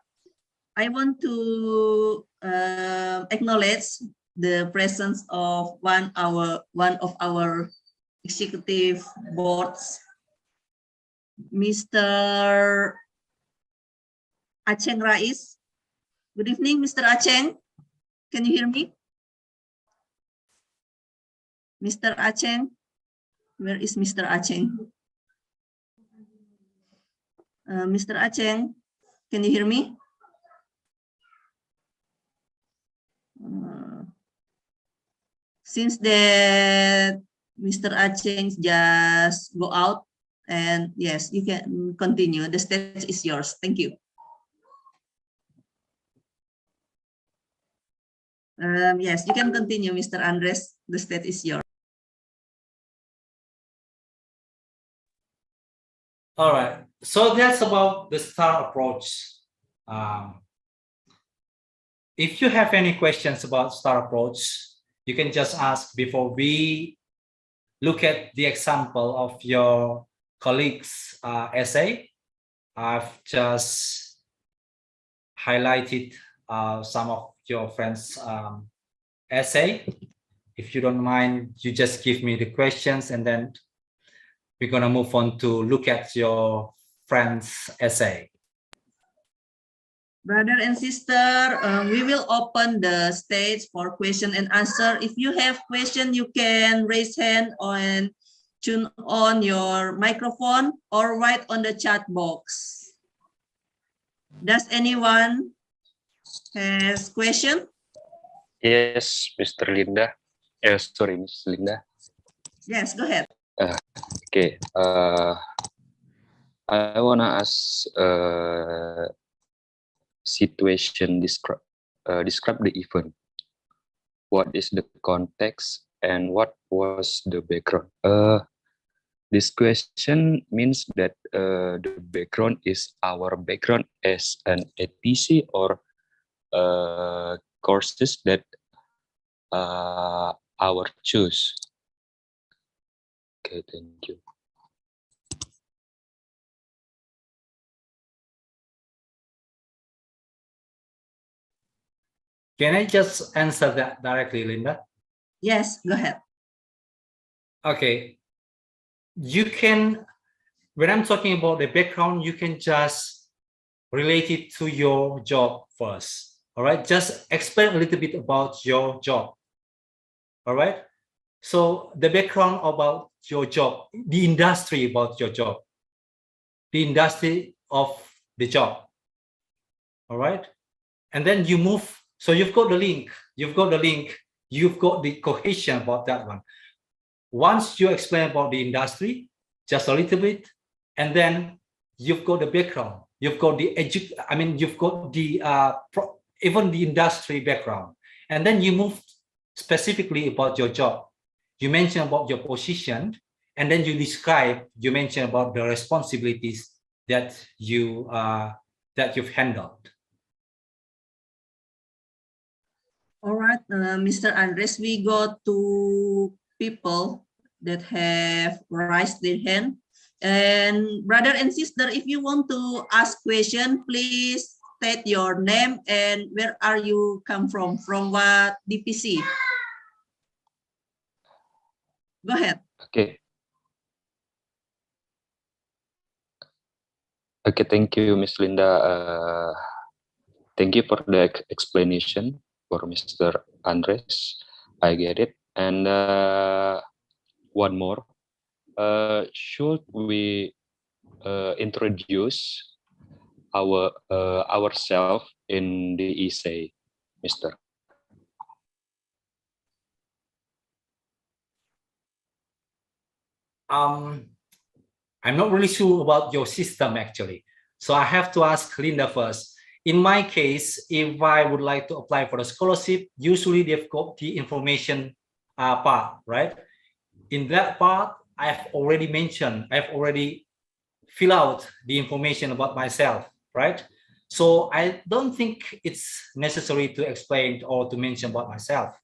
I want to acknowledge the presence of one of our executive boards, Mr. Aceng Rais. Good evening, Mr. Aceng. Can you hear me? Mr. Aceng, where is Mr. Aceng? Mr. Aceng, can you hear me? Since that Mr. Aceng just go out, and yes, you can continue. The stage is yours. Thank you. Yes, you can continue, Mr. Andres. The stage is yours.
All right. So that's about the STAR approach. If you have any questions about STAR approach, you can just ask before we look at the example of your colleague's essay. I've just highlighted some of your friends' essay. If you don't mind, you just give me the questions and then we're gonna move on to look at your friend's essay.
Brother and sister, we will open the stage for question and answer. If you have question, you can raise hand and tune on your microphone or write on the chat box. Does anyone has question?
Yes, Mr. Linda. Sorry, Miss Linda.
Yes, go ahead.
Okay. I wanna ask situation, describe the event. What is the context and what was the background? This question means that the background is our background as an ATC or courses that our choose. Okay, thank you.
Can I just answer that directly, Linda?
Yes, go ahead.
Okay. You can, when I'm talking about the background, you can just relate it to your job first. All right. Just explain a little bit about your job. All right. So the background about your job, the industry about your job, the industry of the job. All right. And then you move. So you've got the link, you've got the cohesion about that one. Once you explain about the industry, just a little bit, and then you've got the background, you've got the you've got the even the industry background, and then you move specifically about your job. You mention about your position, and then you mention about the responsibilities that you've handled.
All right, Mr. Andres, we got 2 people that have raised their hand. And brother and sister, if you want to ask question, please state your name and where are you come from what DPC. Go ahead.
Okay. Okay, thank you, Miss Linda. Thank you for the explanation for Mr. Andres. I get it. And one more. Should we introduce ourselves in the essay, Mr.?
I'm not really sure about your system actually. So I have to ask Linda first. In my case, if I would like to apply for a scholarship, usually they've got the information part, right? In that part, I've already fill out the information about myself, right? So I don't think it's necessary to explain or to mention about myself.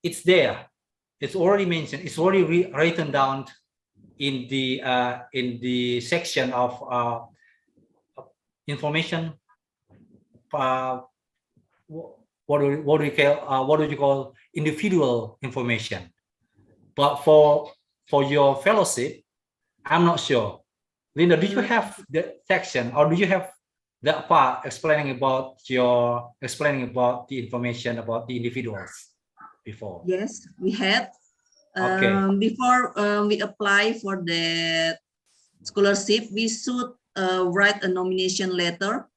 It's there. It's already mentioned. It's already written down in the section of information. What do you call individual information? But for your fellowship, I'm not sure. Linda, do you have the section or do you have that part explaining about the information about the individuals before?
Yes, we had.
Okay.
Before we apply for the scholarship, we should write a nomination letter.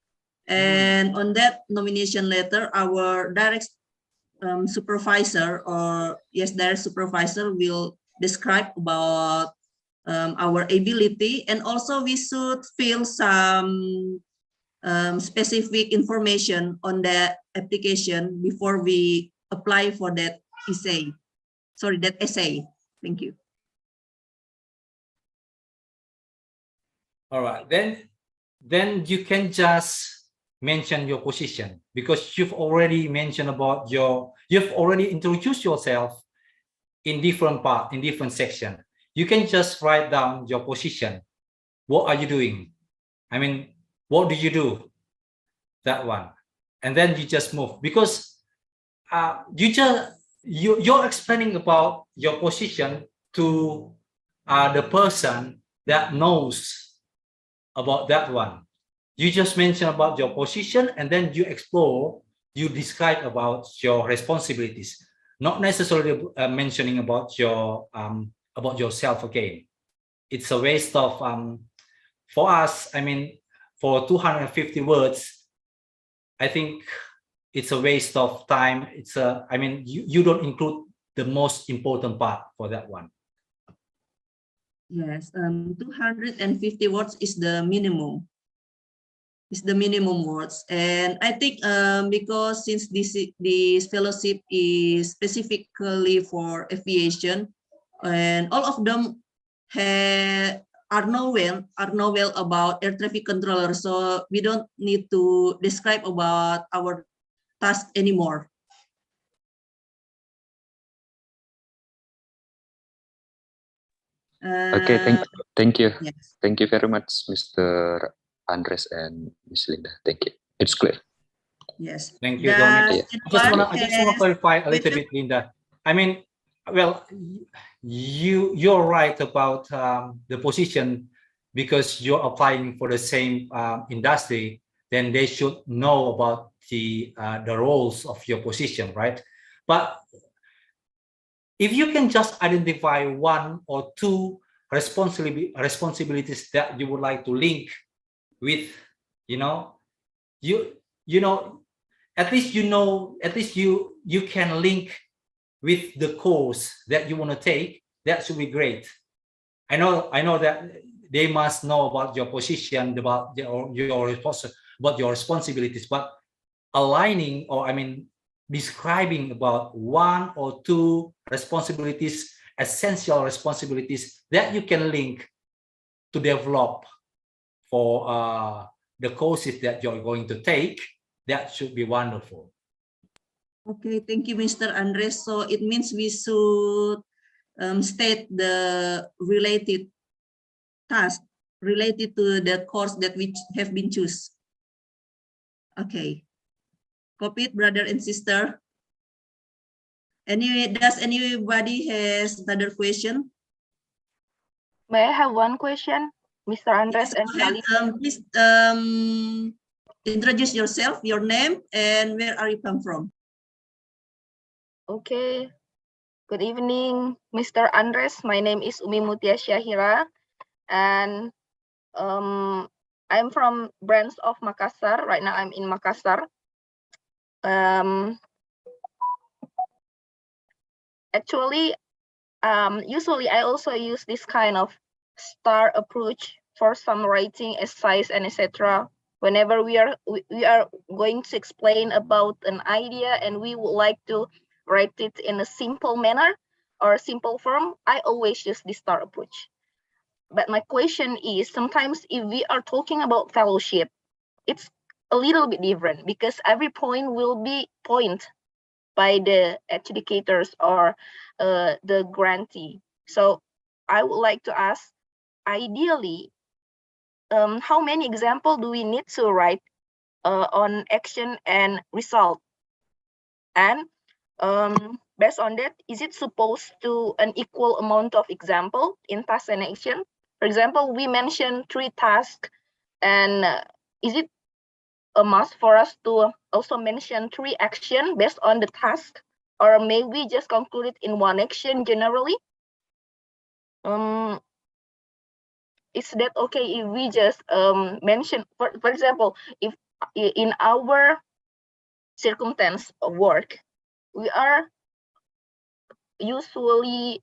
And on that nomination letter, our direct supervisor direct supervisor will describe about our ability, and also we should fill some specific information on the application before we apply for that essay. Sorry, that essay. Thank you.
All right, then you can just mention your position because you've already mentioned about you've already introduced yourself in different part, in different section. You can just write down your position. What are you doing? I mean, what do you do? That one, and then you just move because you're explaining about your position to the person that knows about that one. You just mention about your position and then you describe about your responsibilities, not necessarily mentioning about yourself again. It's a waste of for us. I mean, for 250 words, I think it's a waste of time. You don't include the most important part for that one.
Yes, 250 words is the minimum. Is the minimum words, and I think because since this fellowship is specifically for aviation, and all of them are know well about air traffic controller, so we don't need to describe about our task anymore.
Okay, thank you.
Yes.
Thank you very much, Mr. Andres and Miss Linda. Thank you. It's clear.
Yes.
Thank you,
Does
Dominic.
anyone
I just want to
has
clarify a little
question?
bit, Linda. I mean, well, you're right about the position, because you're applying for the same industry. Then they should know about the roles of your position, right? But if you can just identify one or two responsibilities that you would like to link with, you know, at least you can link with the course that you want to take. That should be great. I know that they must know about your position, about your responsibilities, but aligning, or I mean describing about one or two responsibilities, essential responsibilities that you can link to develop for the courses that you're going to take, that should be wonderful.
Okay, thank you, Mr. Andres. So it means we should state the related task related to the course that we have been choose. Okay, copy it, brother and sister. Anyway, does anybody has another question?
May I have one question, Mr. Andres and Sally?
Please introduce yourself, your name, and where are you come from?
Okay. Good evening, Mr. Andres. My name is Umi Mutia Syahira, and I'm from branch of Makassar. Right now, I'm in Makassar. Actually, usually I also use this kind of STAR approach for some writing, essays, and etc. Whenever we are going to explain about an idea and we would like to write it in a simple manner or simple form, I always use the STAR approach. But my question is, sometimes if we are talking about fellowship, it's a little bit different, because every point will be point by the adjudicators or the grantee. So I would like to ask, ideally, how many examples do we need to write on action and result? And based on that, is it supposed to an equal amount of example in task and action? For example, we mentioned 3 tasks, and is it a must for us to also mention 3 action based on the task, or may we just conclude it in 1 action generally? Is that okay if we just mention, for example, if in our circumstance of work, we are usually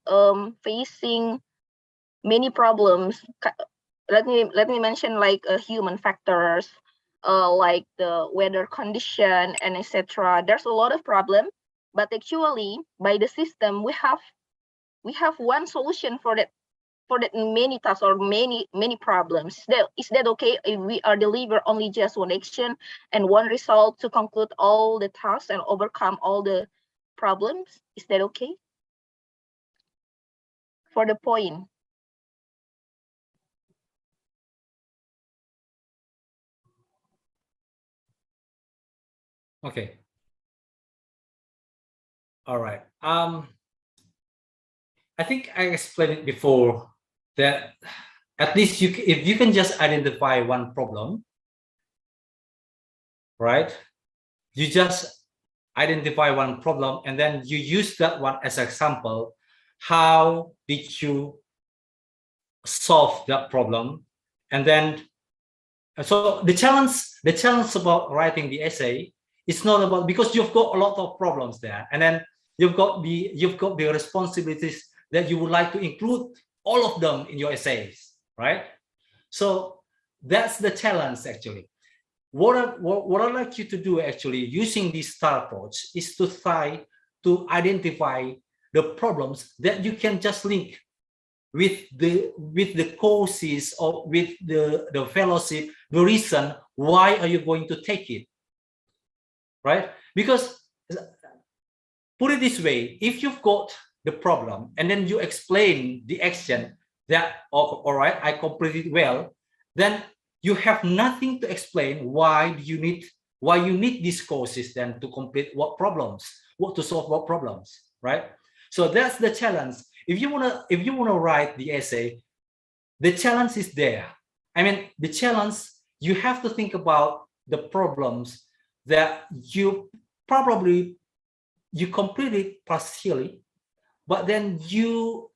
facing many problems. Let me mention like human factors, like the weather condition and etc. There's a lot of problem, but actually by the system we have one solution for that many tasks or many problems. Is that okay if we are deliver only just 1 action and 1 result to conclude all the tasks and overcome all the problems? Is that okay for the point?
Okay. All right. I think I explained it before that at least if you can just identify one problem, right? You just identify one problem and then you use that one as an example. How did you solve that problem? And then, so the challenge about writing the essay, it's not about, because you've got a lot of problems there, and then you've got the responsibilities that you would like to include all of them in your essays, right? So that's the challenge actually. What I'd like you to do actually using this STAR approach is to try to identify the problems that you can just link with the courses or with the fellowship, the reason why are you going to take it, right? Because put it this way, if you've got the problem and then you explain the action, that, all right, I completed well, then you have nothing to explain why you need these courses then to complete what problems, to solve what problems, right? So that's the challenge. If you wanna write the essay, the challenge is there. I mean, the challenge, you have to think about the problems that you completed partially, but then you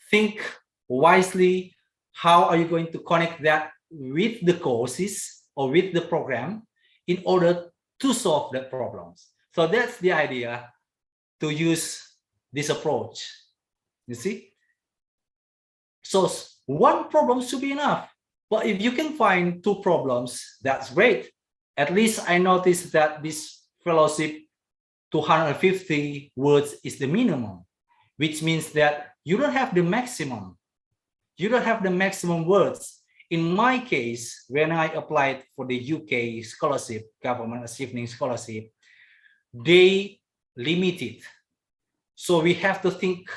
think wisely, how are you going to connect that with the courses or with the program in order to solve the problems. So that's the idea to use this approach, you see. So one problem should be enough, but if you can find two problems, that's great. At least I noticed that this fellowship 250 words is the minimum, which means that you don't have the maximum. You don't have the maximum words. In my case, when I applied for the UK scholarship, government achievement scholarship, they limited. So we have to think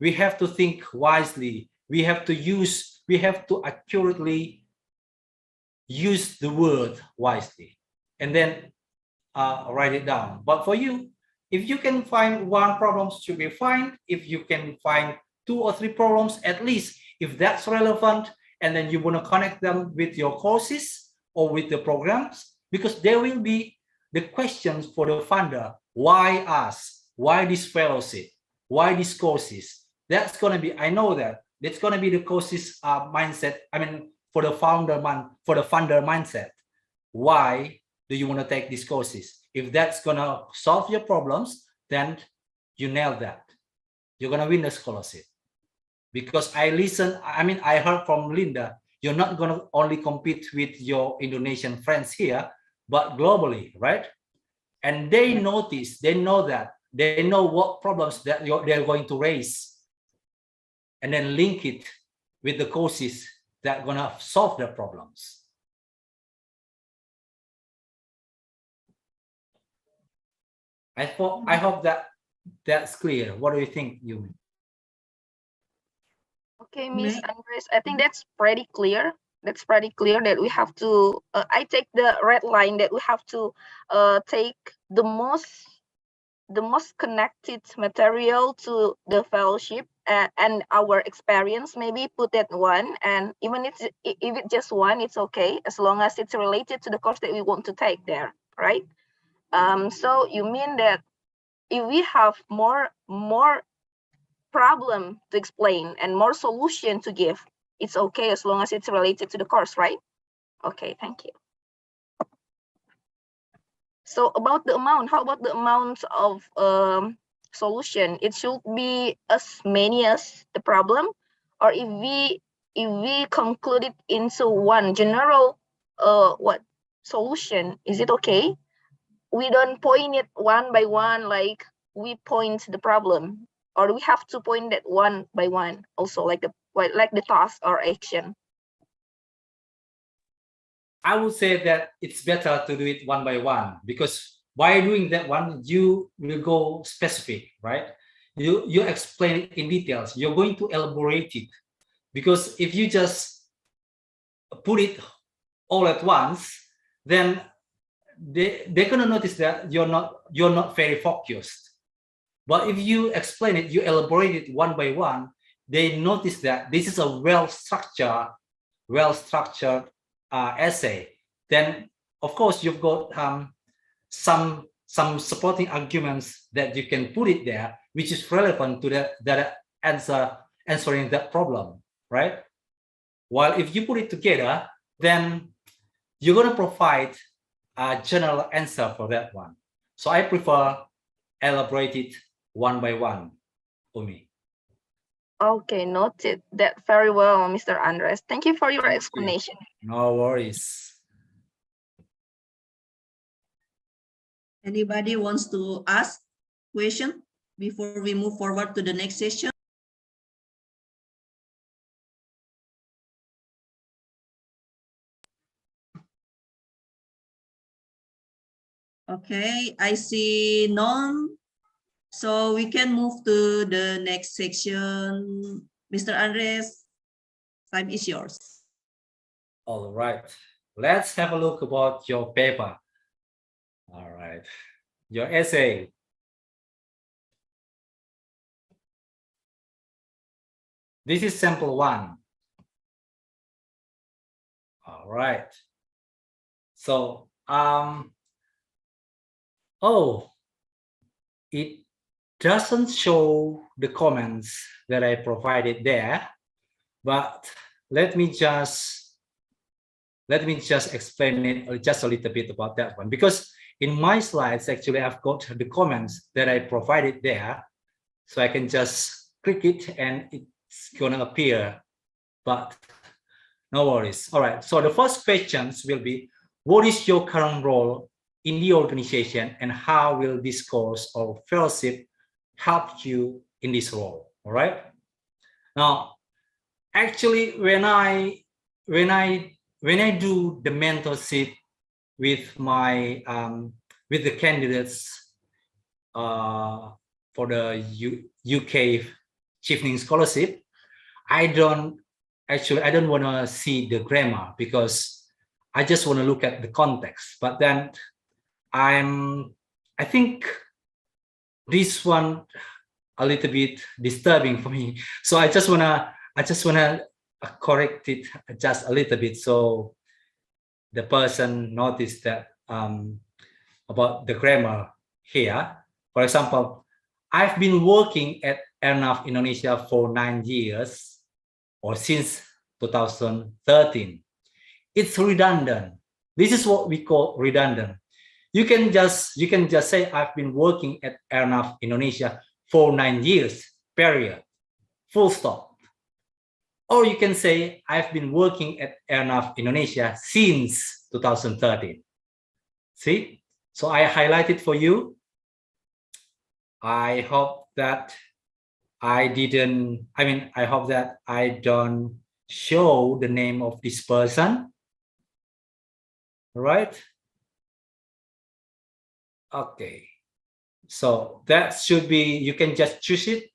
wisely. We have to accurately use the word wisely, and then write it down. But for you, if you can find one problem, should be fine. If you can find 2 or 3 problems, at least, if that's relevant, and then you want to connect them with your courses or with the programs, because there will be the questions for the funder. Why us? Why this fellowship? Why these courses? That's going to be, I know that's going to be the courses mindset. I mean, for the funder mindset. Why do you want to take these courses? If that's going to solve your problems, then you nail that. You're going to win the scholarship. Because I heard from Linda, you're not going to only compete with your Indonesian friends here, but globally, right? And they notice, they know what problems that they're going to raise, and then link it with the courses that are going to solve their problems. I hope that that's clear. What do you think, Yumi?
Okay, Miss Andres, I think that's pretty clear. That's pretty clear that we have to, I take the red line that we have to take the most connected material to the fellowship and our experience, maybe put that one, and even if it's just one, it's okay, as long as it's related to the course that we want to take there, right? So you mean that if we have more problem to explain and more solution to give, it's okay as long as it's related to the course, right? Okay, thank you. So about the amount, how about the amount of solution? It should be as many as the problem, or if we conclude it into one general solution, is it okay? We don't point it one by one like we point the problem, or we have to point that one by one also, like the task or action.
I would say that it's better to do it one by one, because by doing that one, you will go specific, right? You explain it in details. You're going to elaborate it, because if you just put it all at once, then they're gonna notice that you're not very focused. But if you explain it, you elaborate it one by one, they notice that this is a well-structured essay. Then of course you've got some supporting arguments that you can put it there, which is relevant to that answering that problem, right? While if you put it together, then you're going to provide a general answer for that one. So I prefer elaborate it one by one, Umi.
Okay, noted that very well, Mr. Andres. Thank you for your explanation.
No worries.
Anybody wants to ask question before we move forward to the next session? Okay, I see none. So we can move to the next section. Mr. Andres, time is yours.
All right, let's have a look about your paper. All right, your essay. This is sample 1. All right. So, oh, it doesn't show the comments that I provided there, but let me just explain it just a little bit about that one, because in my slides, actually, I've got the comments that I provided there. So I can just click it and it's gonna appear, but no worries. All right, so the first questions will be, what is your current role in the organization and how will this course or fellowship help you in this role? All right. Now, actually, when I do the mentorship with my with the candidates for the UK Chevening Scholarship, I don't want to see the grammar because I just want to look at the context. But then I think this one a little bit disturbing for me. So I just wanna correct it just a little bit so the person noticed that about the grammar here. For example, I've been working at Airnav Indonesia for 9 years or since 2013. It's redundant. This is what we call redundant. You can just say I've been working at Airnav Indonesia for 9 years, period, full stop. Or you can say I've been working at Airnav Indonesia since 2013. See? So I highlighted for you. I hope that I hope that I don't show the name of this person. Right? Okay. So that should be, you can just choose it.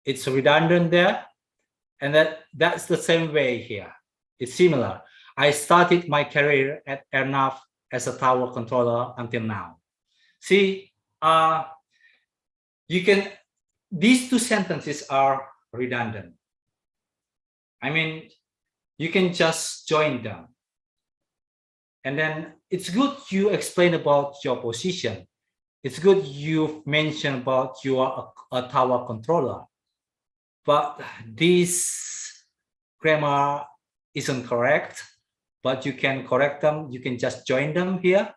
It's redundant there. And that's the same way here. It's similar. I started my career at Airnav as a tower controller until now. See, these two sentences are redundant. I mean, you can just join them. And then it's good you explain about your position. It's good you've mentioned about you are a tower controller. But this grammar isn't correct, but you can correct them. You can just join them here.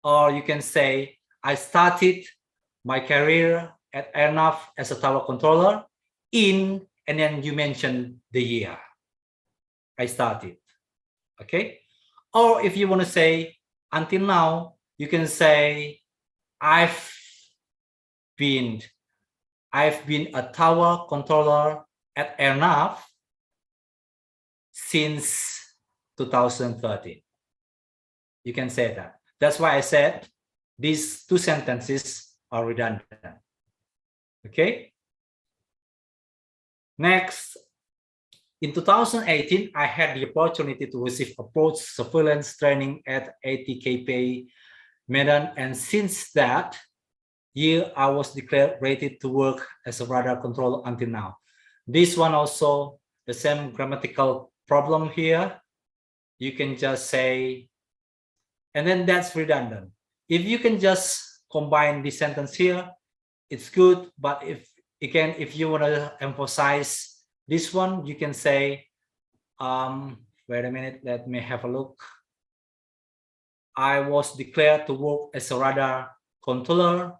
Or you can say, I started my career at Airnav as a tower controller and then you mention the year I started, okay? Or if you want to say, until now, you can say, I've been a tower controller at Airnav since 2013. You can say that. That's why I said these two sentences are redundant. Okay. Next, in 2018, I had the opportunity to receive approach surveillance training at IATCA Medan, and since that year, I was declared ready to work as a radar controller until now. This one also, the same grammatical problem here. You can just say, and then that's redundant. If you can just combine the sentence here, it's good. But if you want to emphasize this one, you can say, wait a minute, let me have a look. I was declared to work as a radar controller,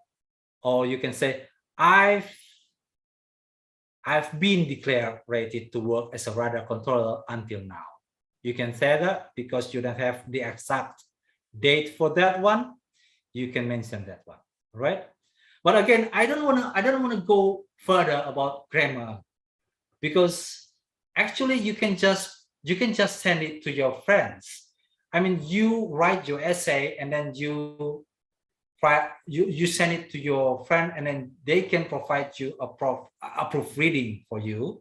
or you can say, I've been declared ready to work as a radar controller until now. You can say that because you don't have the exact date for that one. You can mention that one, right? But again, I don't want to go further about grammar, because actually you can just send it to your friends. I mean, you write your essay and then you you send it to your friend, and then they can provide you a proofreading for you.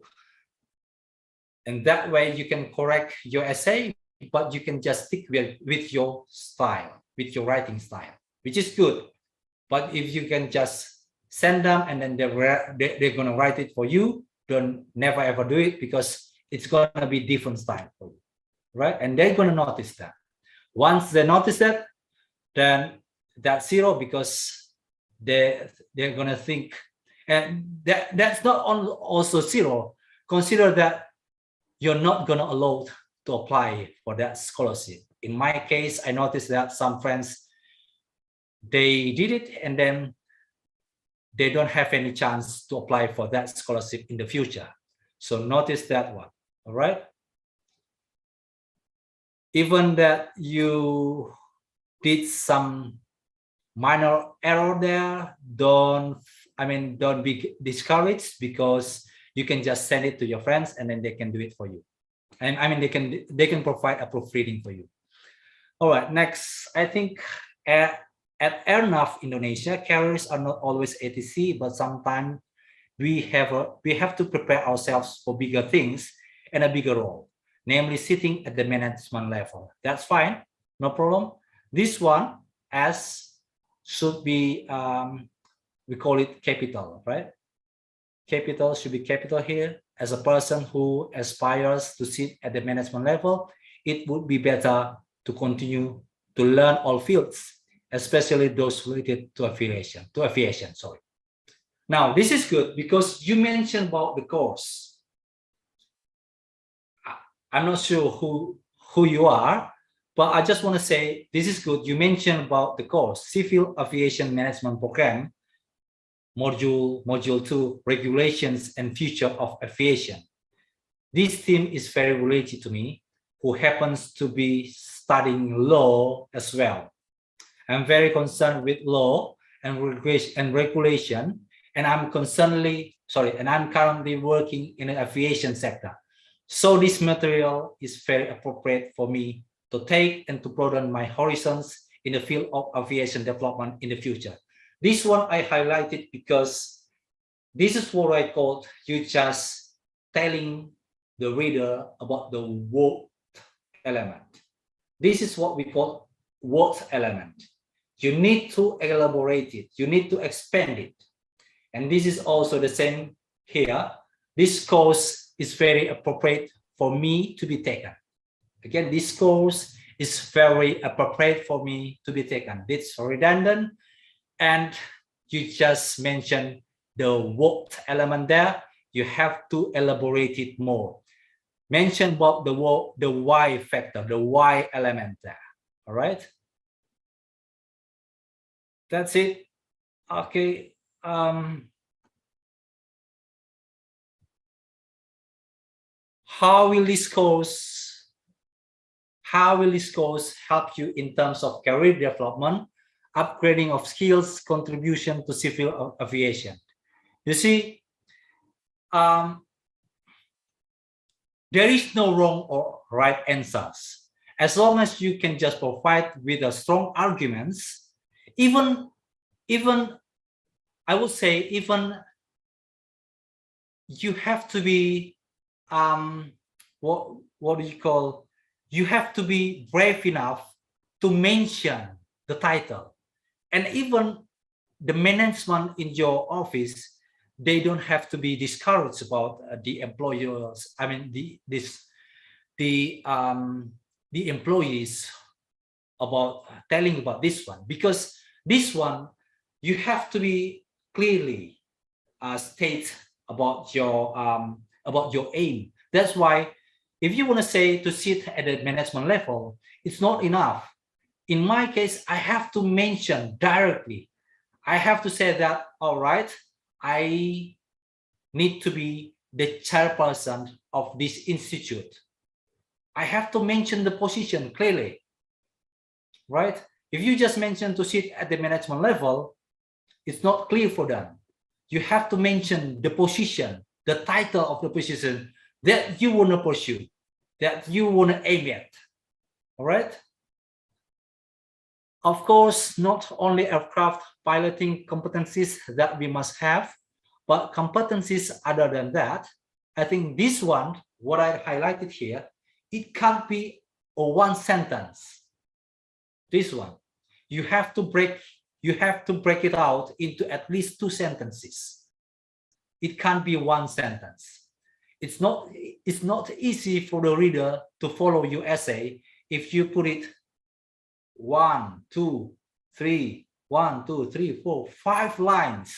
And that way you can correct your essay, but you can just stick with your style, with your writing style, which is good. But if you can just send them and then they're going to write it for you, don't never ever do it, because it's going to be different style for you, right? And they're going to notice that. Once they notice that, then that's zero, because they're going to think, and that's not also zero. Consider that you're not going to allow to apply for that scholarship. In my case, I noticed that some friends, they did it and then they don't have any chance to apply for that scholarship in the future. So notice that one, all right? Even that you did some minor error there, don't be discouraged, because you can just send it to your friends and then they can do it for you. And they can provide a proofreading for you. All right, next, I think at Airnav Indonesia, carriers are not always ATC, but sometimes we have to prepare ourselves for bigger things and a bigger role, namely sitting at the management level. That's fine, no problem. This one should be, we call it capital, right? Capital should be capital here. As a person who aspires to sit at the management level, it would be better to continue to learn all fields, especially those related to aviation. Sorry. Now, this is good because you mentioned about the course. I'm not sure who you are, but I just want to say this is good. You mentioned about the course, Civil Aviation Management Program, Module 2, Regulations and Future of Aviation. This theme is very related to me, who happens to be studying law as well. I'm very concerned with law and regulation, and I'm currently working in the aviation sector. So this material is very appropriate for me to take and to broaden my horizons in the field of aviation development in the future. This one I highlighted because this is what I call you just telling the reader about the word element. This is what we call word element. You need to elaborate it. You need to expand it. And this is also the same here. This course is very appropriate for me to be taken. Again, this course is very appropriate for me to be taken. It's redundant. And you just mentioned the what element there. You have to elaborate it more. Mention about the why factor, the why element there. All right. That's it. Okay. How will this course help you in terms of career development, upgrading of skills, contribution to civil aviation? You see, there is no wrong or right answers. As long as you can just provide with a strong arguments, even I would say, even you have to be what do you call? You have to be brave enough to mention the title, and even the management in your office, they don't have to be discouraged about the employers. I mean, the employees about telling about this one, because this one you have to be clearly state about your aim. That's why if you want to say to sit at the management level, it's not enough. In my case, I have to mention directly. I have to say that, all right, I need to be the chairperson of this institute. I have to mention the position clearly, right? If you just mention to sit at the management level, it's not clear for them. You have to mention the position, the title of the position that you want to pursue, that you want to aim at, all right? Of course, not only aircraft piloting competencies that we must have, but competencies other than that. I think this one, what I highlighted here, it can't be a one sentence. This one, you have to break it out into at least 2 sentences. It can't be one sentence. It's not easy for the reader to follow your essay if you put it 1, 2, 3, 1, 2, 3, 4, 5 lines.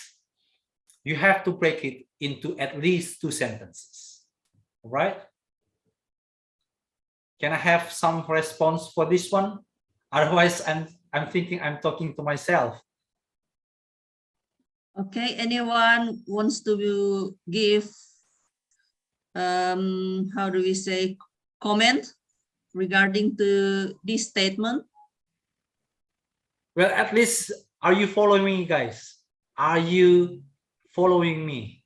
You have to break it into at least 2 sentences. All right? Can I have some response for this one? Otherwise, I'm thinking I'm talking to myself.
Okay, anyone wants to give how do we say, comment regarding to this statement?
Well, at least, are you following me, guys? Are you following me?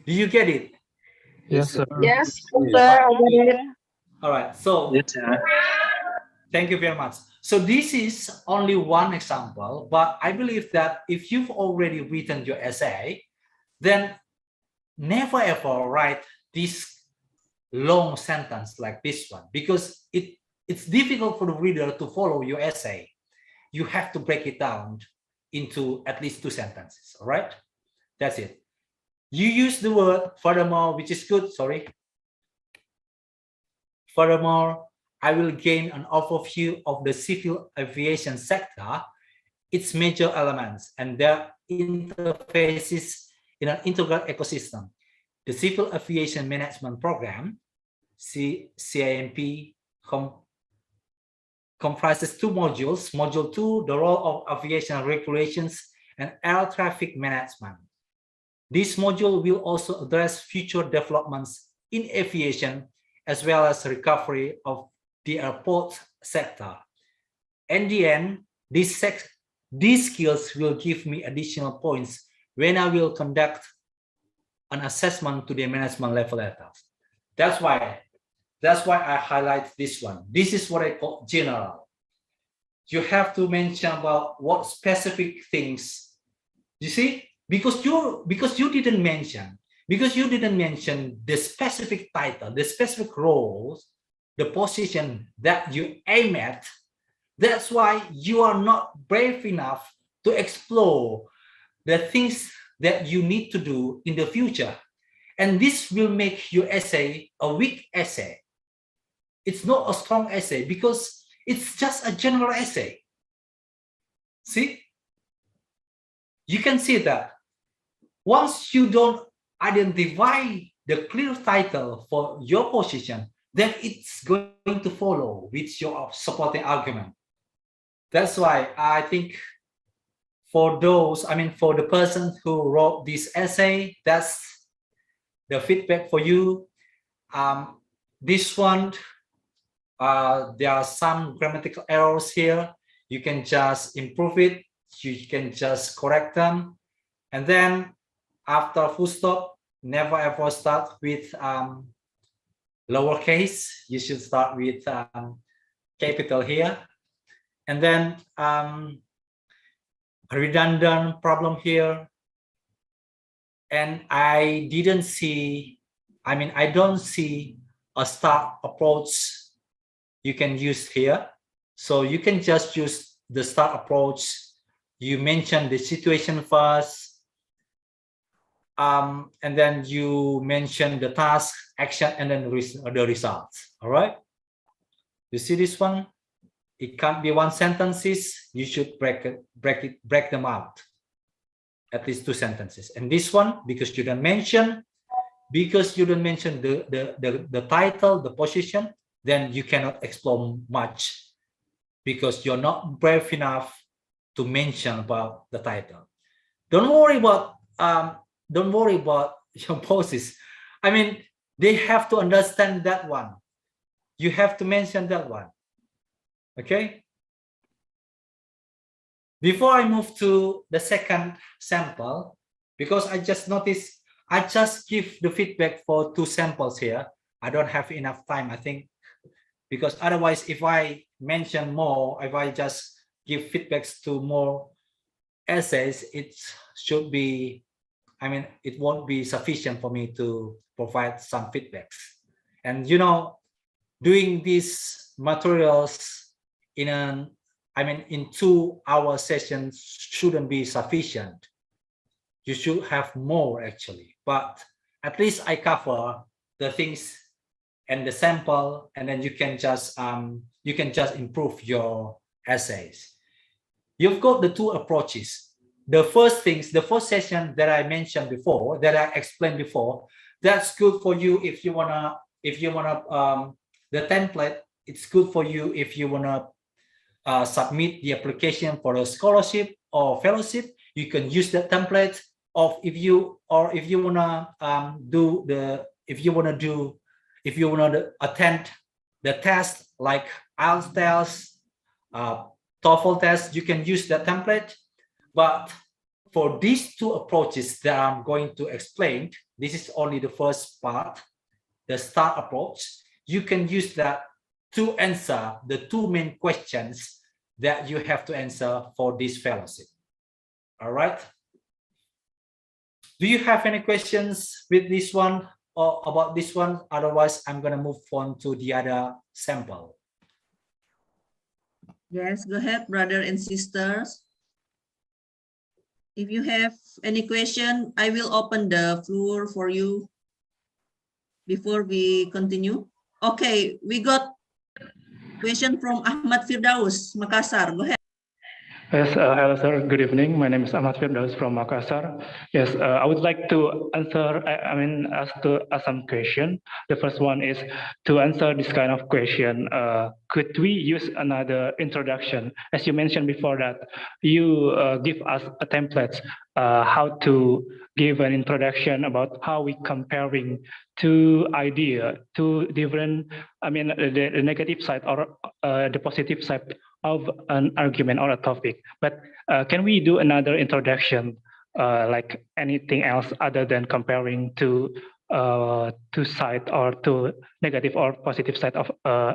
Do you get it?
Yes, sir.
Yes, sir, I get it.
All right, so thank you very much. So this is only one example, but I believe that if you've already written your essay, then never ever write this long sentence like this one, because it's difficult for the reader to follow your essay. You have to break it down into at least 2 sentences, all right? That's it. You use the word furthermore, which is good, sorry. Furthermore, I will gain an overview of the civil aviation sector, its major elements, and their interfaces in an integral ecosystem. The Civil Aviation Management Program, CAMP, comprises 2 modules. Module 2, the role of aviation regulations and air traffic management. This module will also address future developments in aviation as well as recovery of the airport sector. In the end, these skills will give me additional points when I will conduct an assessment to the management level letter. That's why I highlight this one. This is what I call general. You have to mention about what specific things, you see, because you didn't mention the specific title, the specific roles, the position that you aim at. That's why you are not brave enough to explore the things that you need to do in the future. And this will make your essay a weak essay. It's not a strong essay because it's just a general essay. See? You can see that once you don't identify the clear title for your position, then it's going to follow with your supporting argument. That's why I think for the person who wrote this essay, that's the feedback for you. This one, there are some grammatical errors here. You can just improve it. You can just correct them. And then after full stop, never ever start with lowercase. You should start with capital here. And then a redundant problem here. And I don't see a start approach you can use here. So you can just use the start approach. You mention the situation first. And then you mention the task, action, and then the results. All right. You see this one? It can't be one sentences. You should break them out. At least 2 sentences. And this one, because you don't mention the title, the position, then you cannot explore much because you're not brave enough to mention about the title. Don't worry about your bosses. I mean, they have to understand that one. You have to mention that one. Okay. Before I move to the second sample, because I just noticed, I just give the feedback for 2 samples here. I don't have enough time, I think, because otherwise, if I mention more, if I just give feedbacks to more essays, it should be, I mean, it won't be sufficient for me to provide some feedbacks. And you know, doing these materials in an, I mean, in 2-hour sessions shouldn't be sufficient. You should have more actually, but at least I cover the things and the sample, and then you can just improve your essays. You've got the 2 approaches. The first session that I mentioned before, that I explained before, that's good for you if you wanna the template. It's good for you if you wanna submit the application for a scholarship or fellowship. You can use that template. Or if you wanna attend the test like IELTS test, TOEFL test, you can use that template. But for these 2 approaches that I'm going to explain, this is only the first part, the STAR approach. You can use that to answer the 2 main questions that you have to answer for this fellowship. All right. Do you have any questions with this one or about this one? Otherwise, I'm going to move on to the other sample.
Yes, go ahead, brothers and sisters. If you have any question, I will open the floor for you before we continue. Okay, we got question from Ahmad Firdaus, Makassar. Go ahead.
Yes, hello sir, good evening. My name is Ahmad Firdaus from Makassar. Yes, I would like to answer, ask some question. The first one is, to answer this kind of question, could we use another introduction? As you mentioned before that you give us a template, how to give an introduction about how we comparing two different, the negative side or the positive side of an argument or a topic. But can we do another introduction, like anything else other than comparing two sides or two negative or positive side of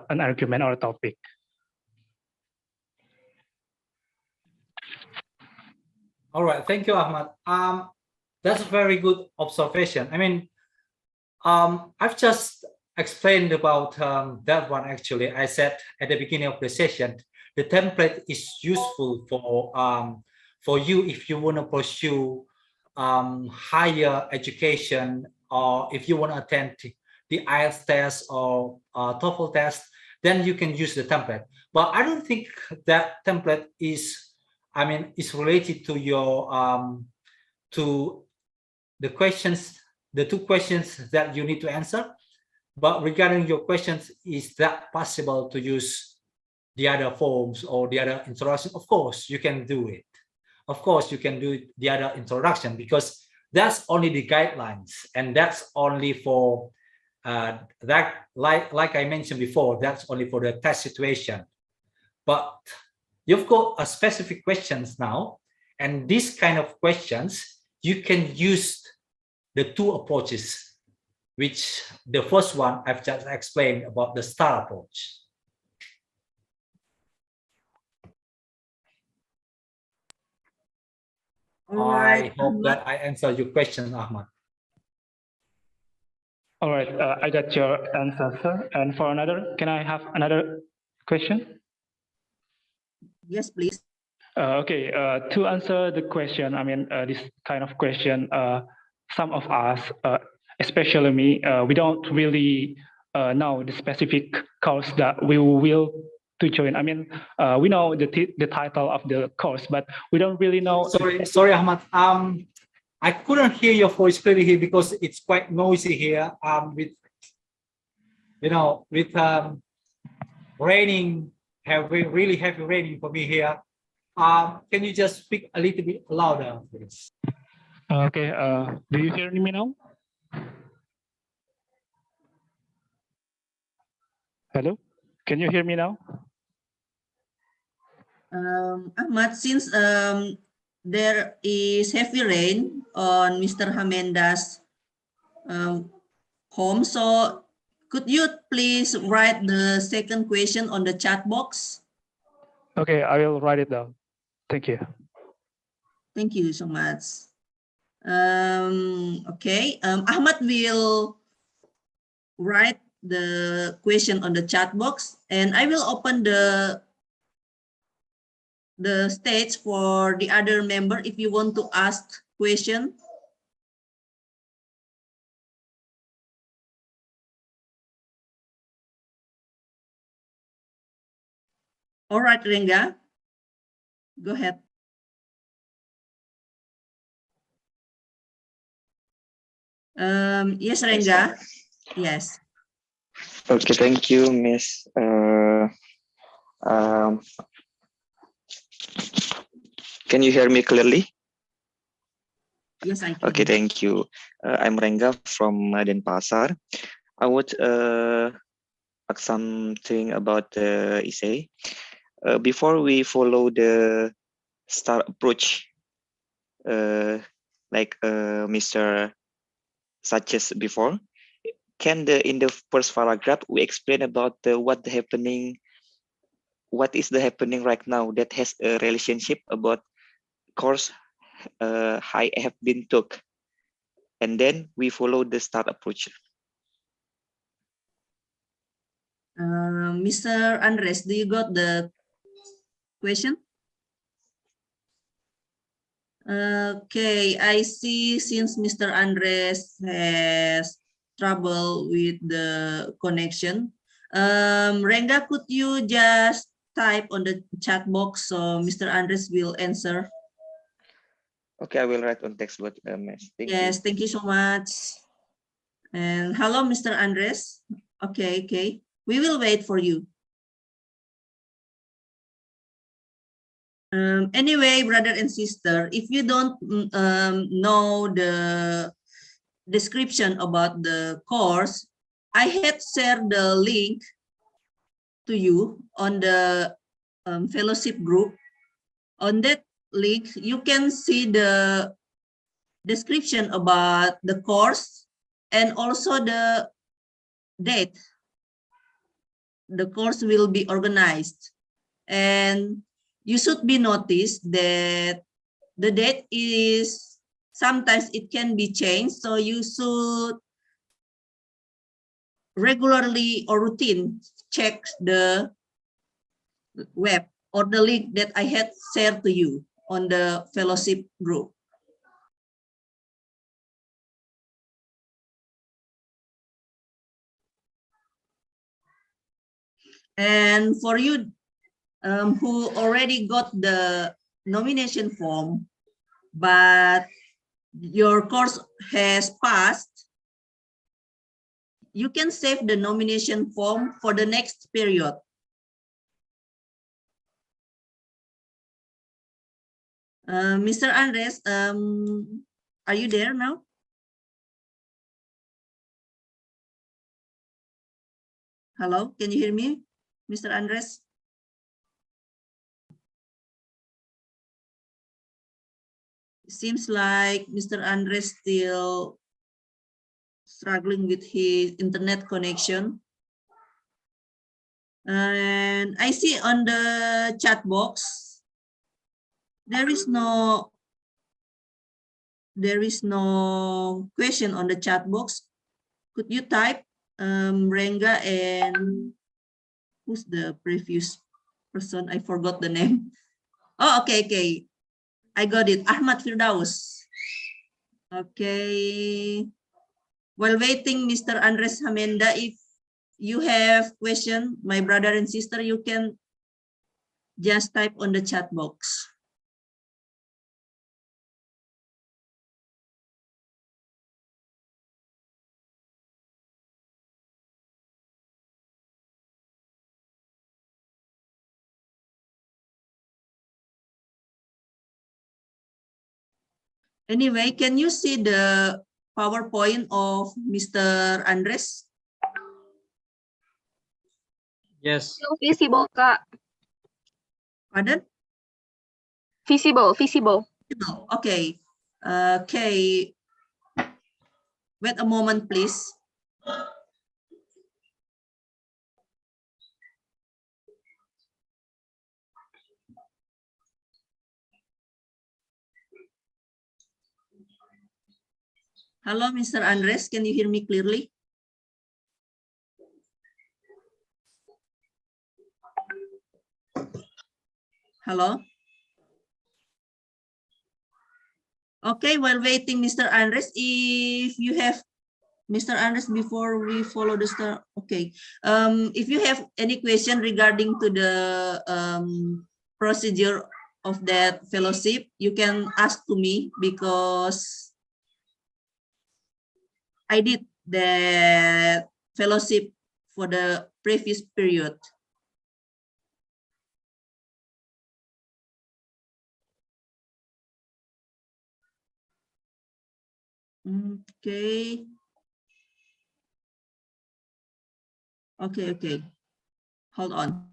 an argument or a topic?
All right, thank you, Ahmad. That's a very good observation. I mean, I've just explained about that one. Actually, I said at the beginning of the session, the template is useful for you if you want to pursue higher education, or if you want to attend the IELTS test or TOEFL test, then you can use the template. But I don't think that template is, is related to your to the questions, the 2 questions that you need to answer. But regarding your questions, is that possible to use the other forms or the other introduction? Of course, you can do it. Of course, you can do the other introduction, because that's only the guidelines, and that's only for that, like I mentioned before, that's only for the test situation. But you've got a specific questions now, and these kind of questions, you can use the 2 approaches, which the first one I've just explained about the STAR approach. I hope that I answered your question, Ahmad.
All right, I got your answer, sir. And for another, can I have another question?
Yes, please.
Okay, to answer the question, this kind of question, some of us, especially me, we don't really know the specific course that we will to join. We know the title of the course, but we don't really know.
Sorry, Ahmad. I couldn't hear your voice clearly here because it's quite noisy here. With raining, really heavy raining for me here. Can you just speak a little bit louder, please?
Okay. Do you hear me now? Hello. Can you hear me now?
Ahmad, since there is heavy rain on Mr. Hamenda's home, so could you please write the second question on the chat box?
Okay, I will write it down. Thank you.
Thank you so much. Okay, Ahmad will write the question on the chat box, and I will open the stage for the other member if you want to ask question. All right, Rengga, go ahead. Yes, Rengga. Yes.
Okay, thank you, Miss. Can you hear me clearly?
Yes, I can.
Okay, thank you. I'm Rengga from Denpasar. I would ask something about the essay. Before we follow the STAR approach, like Mr. Such before, can in the first paragraph we explain about what is the happening right now that has a relationship about course I have been took, and then we follow the STAR approach.
Mr. Andres, do you got the question? Okay, I see since Mr. Andres has trouble with the connection. Rengga, could you just type on the chat box so Mr. Andres will answer?
Okay, I will write on text what Miss.
Yes, thank you so much. And hello, Mr. Andres. Okay, okay. We will wait for you. Anyway, brother and sister, if you don't know the description about the course, I had shared the link to you on the fellowship group. On that link, you can see the description about the course and also the date the course will be organized. And you should be noticed that the date is sometimes it can be changed, so you should regularly or routine check the web or the link that I had shared to you on the fellowship group. And for you who already got the nomination form, but your course has passed, you can save the nomination form for the next period. Mr. Andres, are you there now? Hello, can you hear me, Mr. Andres? Seems like Mr. Andres still struggling with his internet connection. And I see on the chat box, there is no question on the chat box. Could you type Rengga and who's the previous person? I forgot the name. Oh, okay, okay. I got it. Ahmad Firdaus. Okay. While waiting, Mr. Andres Hamenda, if you have question, my brother and sister, you can just type on the chat box. Anyway, can you see the PowerPoint of Mr. Andres?
Yes.
Visible, Kak.
Pardon?
Visible, visible.
Okay. Okay. Wait a moment, please. Hello, Mr. Andres, can you hear me clearly? Hello? Okay, while waiting, Mr. Andres, if you have, Mr. Andres, before we follow the start, okay. If you have any question regarding to the procedure of that fellowship, you can ask to me because I did the fellowship for the previous period. Okay. Okay. Hold on.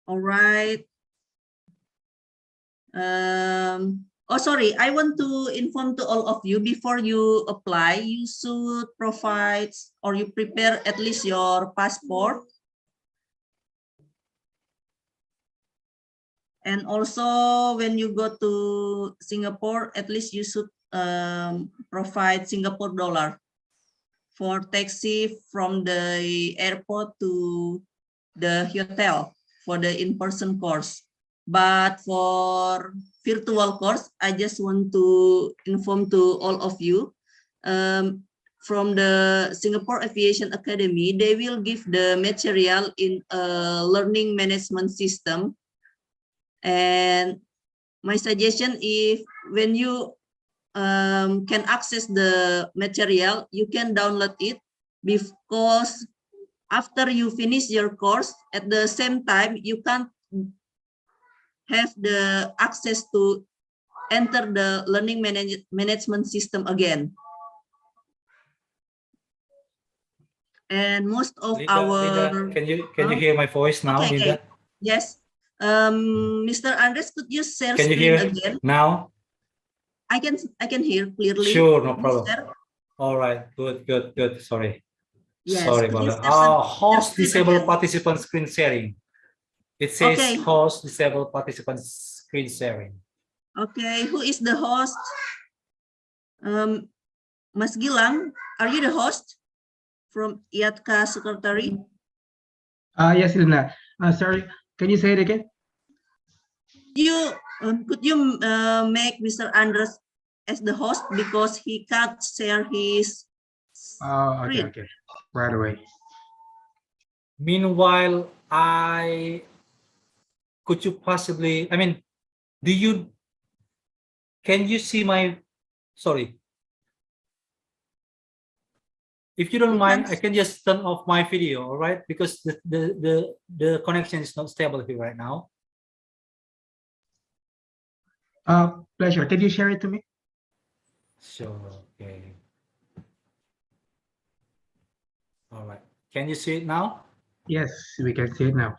All right. Oh, sorry. I want to inform to all of you before you apply, you should provide or you prepare at least your passport. And also when you go to Singapore, at least you should provide Singapore dollar for taxi from the airport to the hotel for the in-person course. But for virtual course, I just want to inform to all of you, from the Singapore Aviation Academy, they will give the material in a learning management system. And my suggestion, if when you can access the material, you can download it, because after you finish your course, at the same time, you can't have the access to enter the learning management system again. And most of
Linda, can you hear my voice now,
okay,
Linda?
okay. Yes. Mr. Andres, could you share
Can you
screen
hear
again?
now?
I can hear clearly.
Sure, no
Could you
problem.
share?
All right, good. Sorry.
Yes,
Sorry
could you
about that.
share
Host
screen
disable
again?
participant screen sharing. It says
Okay.
host disable participant screen sharing.
Okay, who is the host? Mas Gilang, are you the host from IATCA Secretary?
Yes, Lina. Sorry, can you say it again?
Could you make Mr. Andres as the host because he can't share his screen?
Okay. Right away.
Meanwhile, could you possibly, can you see my, sorry. If you don't mind, I can just turn off my video, all right? Because the connection is not stable here right now.
Pleasure. Can you share it to me?
Sure, okay. All right. Can you see it now?
Yes, we can see it now.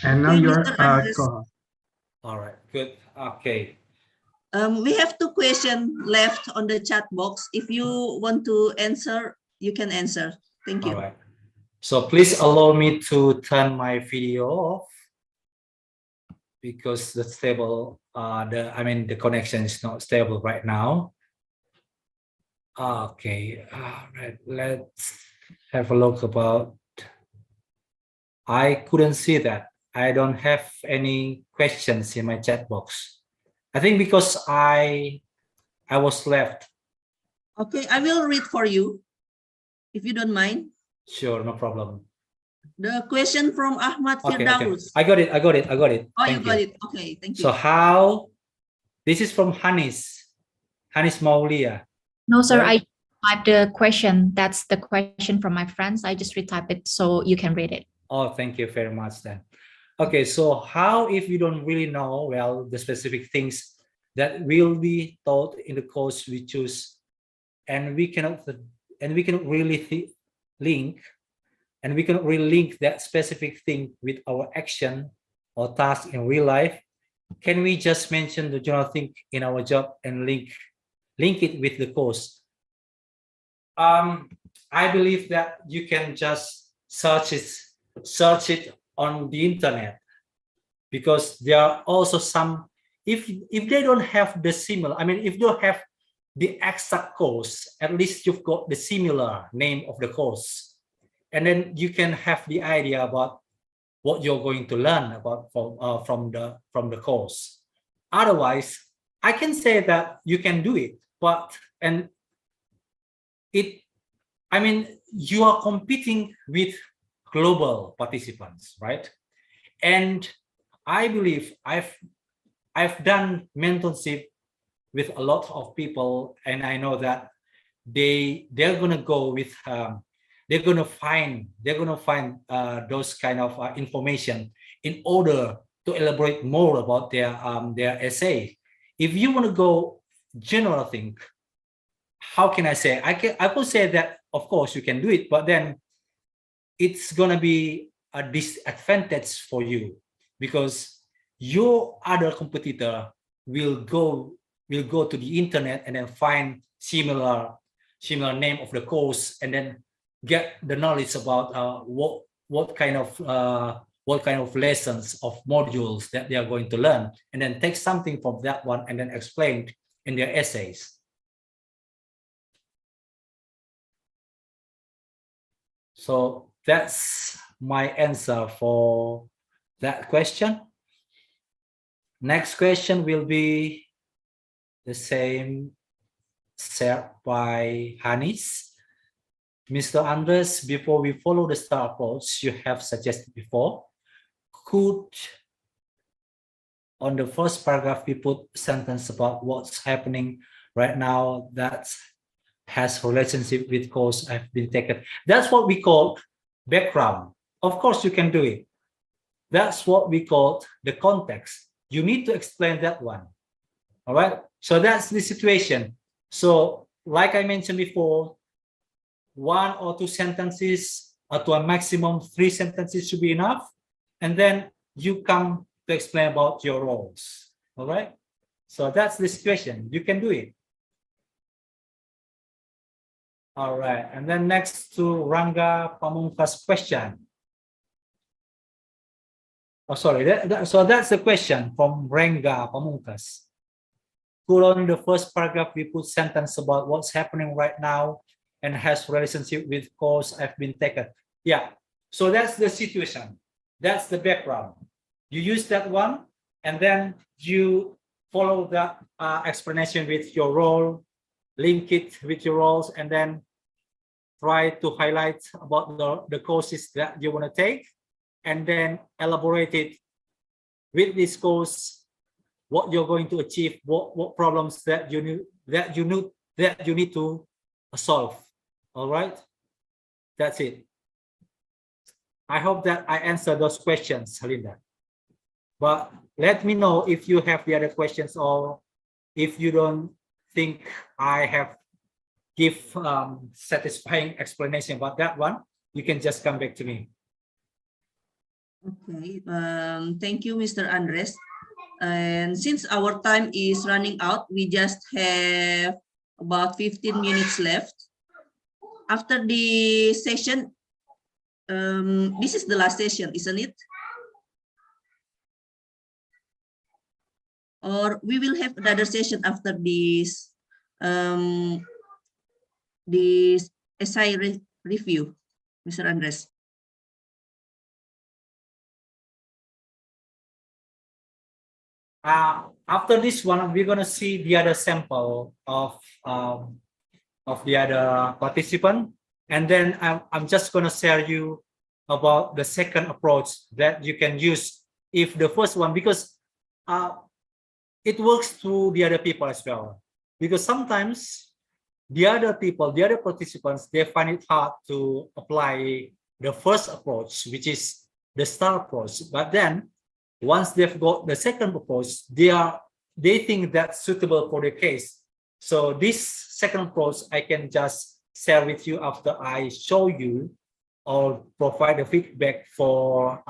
And now
Okay,
you're
Mr. Andres.
co-host.
All right, good. Okay.
We have 2 questions left on the chat box. If you want to answer, you can answer. Thank you.
All right. So please allow me to turn my video off because the the connection is not stable right now. Okay. All right. Let's have a look about. I couldn't see that. I don't have any questions in my chat box. I think because I was left.
Okay, I will read for you, if you don't mind.
Sure, no problem.
The question from Ahmad Firdaus.
I got it.
Oh,
Thank
you got it. Okay, thank you.
So this is from Hanis Maulia.
No, sir,
right?
I typed the question. That's the question from my friends. I just retype it so you can read it.
Oh, thank you very much then. Okay, so how if you don't really know, well, the specific things that will be taught in the course we choose, and we cannot really link and we can really link that specific thing with our action or task in real life, can we just mention the general thing in our job and link it with the course? I believe that you can just search it on the internet, because there are also some, if they don't have the similar, I mean, if you don't have the exact course, at least you've got the similar name of the course, and then you can have the idea about what you're going to learn about from the course. Otherwise, I can say that you can do it, but I mean, you are competing with global participants, right? And I believe I've done mentorship with a lot of people, and I know that they're gonna go with they're gonna find those kind of information in order to elaborate more about their essay. If you want to go general thing, how can I say? I could say that of course you can do it, but then it's gonna be a disadvantage for you, because your other competitor will go to the internet and then find similar name of the course, and then get the knowledge about what kind of lessons of modules that they are going to learn, and then take something from that one and then explain in their essays. So that's my answer for that question. Next question will be the same, shared by Hanis. Mr. Andres, before we follow the STAR approach you have suggested before, could on the first paragraph we put sentence about what's happening right now that has relationship with course I've been taken. That's what we call background. Of course you can do it. That's what we call the context. You need to explain that one. All right, so that's the situation. So like I mentioned before, 1 or 2 sentences or to a maximum 3 sentences should be enough, and then you come to explain about your roles. All right, so that's the situation. You can do it. All right, and then next to Rangga Pamungkas' question. Oh, sorry, so that's the question from Rangga Pamungkas. Could on the first paragraph we put sentence about what's happening right now and has relationship with course I've been taken? Yeah, so that's the situation. That's the background. You use that one, and then you follow that explanation with your role, link it with your roles, and then try to highlight about the courses that you want to take, and then elaborate it with this course, what you're going to achieve, what problems that you need to solve. All right, that's it. I hope that I answered those questions, Linda. But let me know if you have the other questions, or if you don't think I have give satisfying explanation about that one, you can just come back to me.
Okay, thank you, Mr. Andres. And since our time is running out, we just have about 15 minutes left. After the session, this is the last session, isn't it? Or we will have another session after this essay review, Mr. Andres.
After this one, we're gonna see the other sample of the other participant, and then I'm just gonna share you about the second approach that you can use if the first one, because it works to the other people as well. Because sometimes the other people, the other participants, they find it hard to apply the first approach, which is the STAR approach. But then once they've got the second approach, they think that's suitable for the case. So this second approach, I can just share with you after I show you or provide a feedback for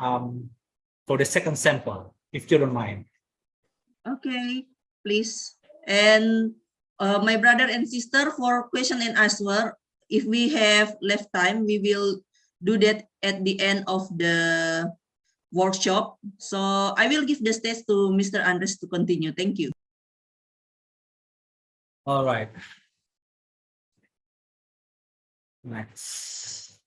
the second sample, if you don't mind.
Okay, please. And my brother and sister, for question and answer, if we have left time, we will do that at the end of the workshop. So I will give the stage to Mr. Andres to continue. Thank you.
All right. Next.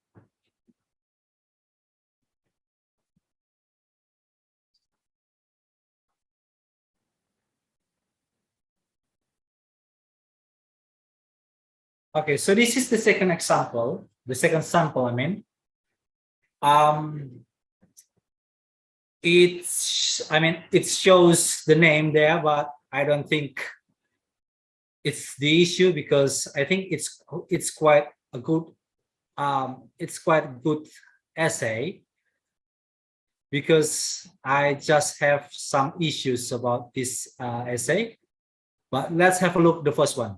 Okay, so this is the second example, the second sample, I mean. It shows the name there, but I don't think it's the issue, because I think it's quite a good essay, because I just have some issues about this essay. But let's have a look the first one.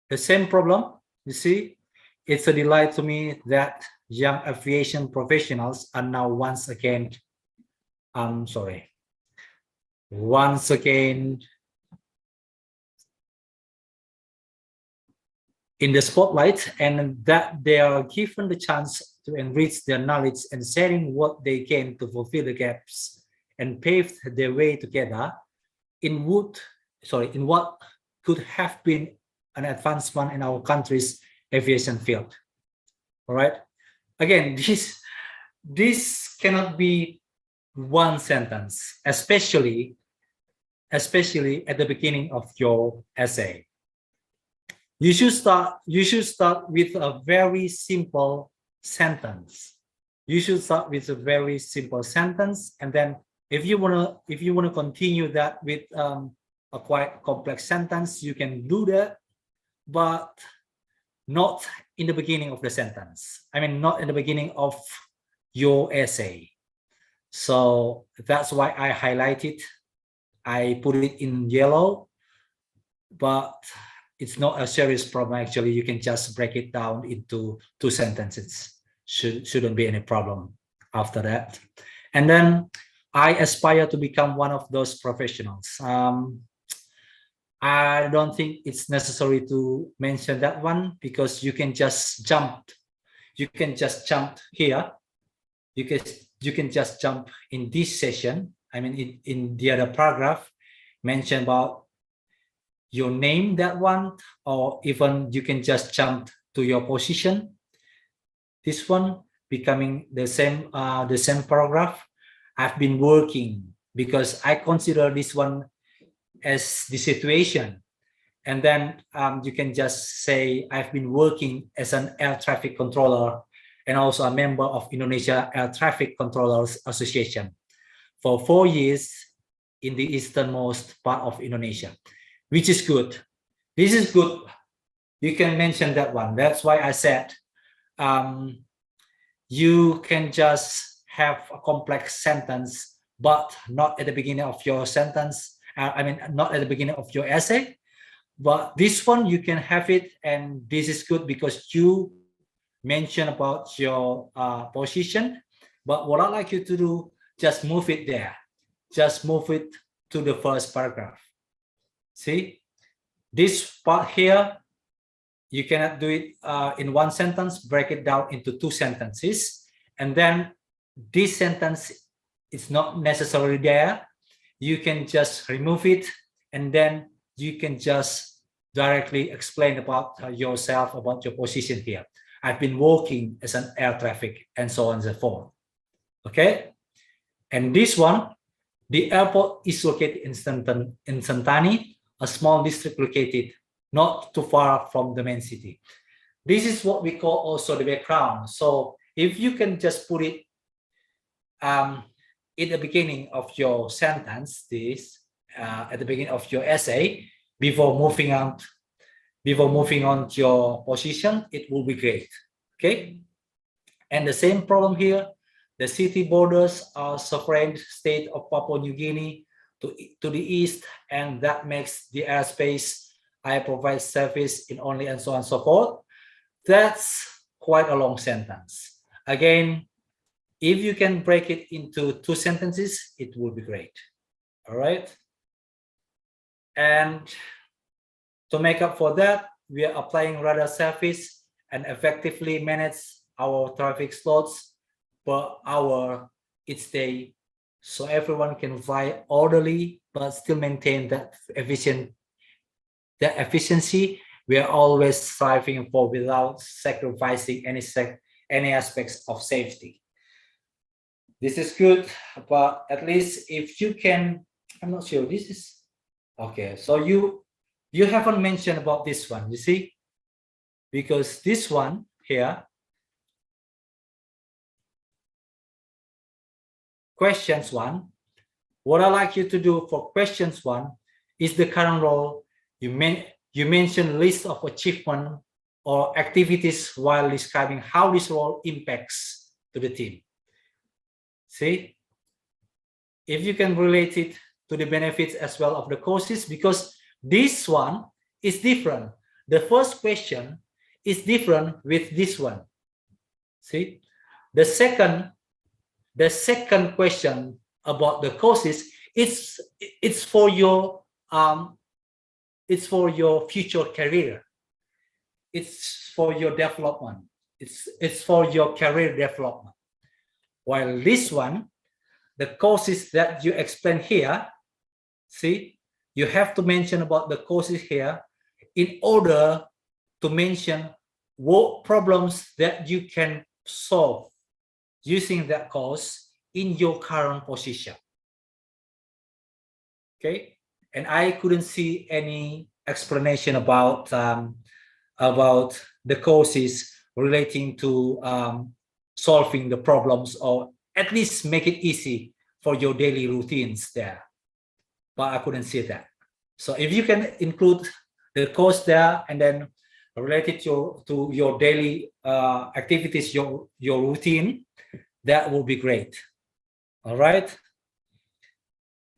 The same problem, you see. It's a delight to me that young aviation professionals are now once again in the spotlight, and that they are given the chance to enrich their knowledge and sharing what they can to fulfill the gaps and pave their way together in what could have been an advancement in our country's aviation field. All right. Again, this cannot be one sentence, especially at the beginning of your essay. You should start with a very simple sentence. You should start with a very simple sentence, and then if you wanna continue that with a quite complex sentence, you can do that, but not in the beginning of the sentence. I mean, not in the beginning of your essay. So that's why I highlighted. I put it in yellow, but it's not a serious problem. Actually, you can just break it down into 2 sentences. Shouldn't be any problem after that. And then I aspire to become one of those professionals. I don't think it's necessary to mention that one, because you can just jump. You can just jump here. You can just jump in this session. I mean, in the other paragraph, mention about your name, that one, or even you can just jump to your position. This one becoming the same paragraph. I've been working, because I consider this one as the situation. And then you can just say, I've been working as an air traffic controller and also a member of Indonesia Air Traffic Controllers Association for 4 years in the easternmost part of Indonesia, which is good. This is good. You can mention that one. That's why I said you can just have a complex sentence, but not at the beginning of your sentence. Not at the beginning of your essay, but this one you can have it, and this is good because you mention about your position. But what I'd like you to do, just move it there. Just move it to the first paragraph. See, this part here, you cannot do it in one sentence, break it down into 2 sentences. And then this sentence is not necessarily there. You can just remove it, and then you can just directly explain about yourself, about your position here. I've been working as an air traffic, and so on and so forth. Okay. And this one, the airport is located in Sentani, a small district located not too far from the main city. This is what we call also the background. So if you can just put it in the beginning of your sentence, this at the beginning of your essay, before moving on to your position, it will be great. Okay. And the same problem here. The city borders are sovereign state of Papua New Guinea to the east, and that makes the airspace I provide service in only, and so on and so forth. That's quite a long sentence. Again, if you can break it into 2 sentences, it would be great. All right. And to make up for that, we are applying radar service and effectively manage our traffic slots per hour each day, so everyone can fly orderly but still maintain that efficiency we are always striving for without sacrificing any aspects of safety. This is good, but at least if you can, I'm not sure this is okay. So you haven't mentioned about this one, you see, because this one here, questions 1, what I like you to do for questions 1 is the current role. You mention list of achievement or activities while describing how this role impacts to the team. See, if you can relate it to the benefits as well of the courses, because this one is different. The first question is different with this one. See, the second question about the courses, it's for your future career. It's for your development. It's for your career development. While this one, the courses that you explain here, see, you have to mention about the courses here in order to mention what problems that you can solve using that course in your current position. Okay, and I couldn't see any explanation about the courses relating to solving the problems, or at least make it easy for your daily routines there, but I couldn't see that. So if you can include the course there and then relate it to your daily activities, your routine, that will be great. All right.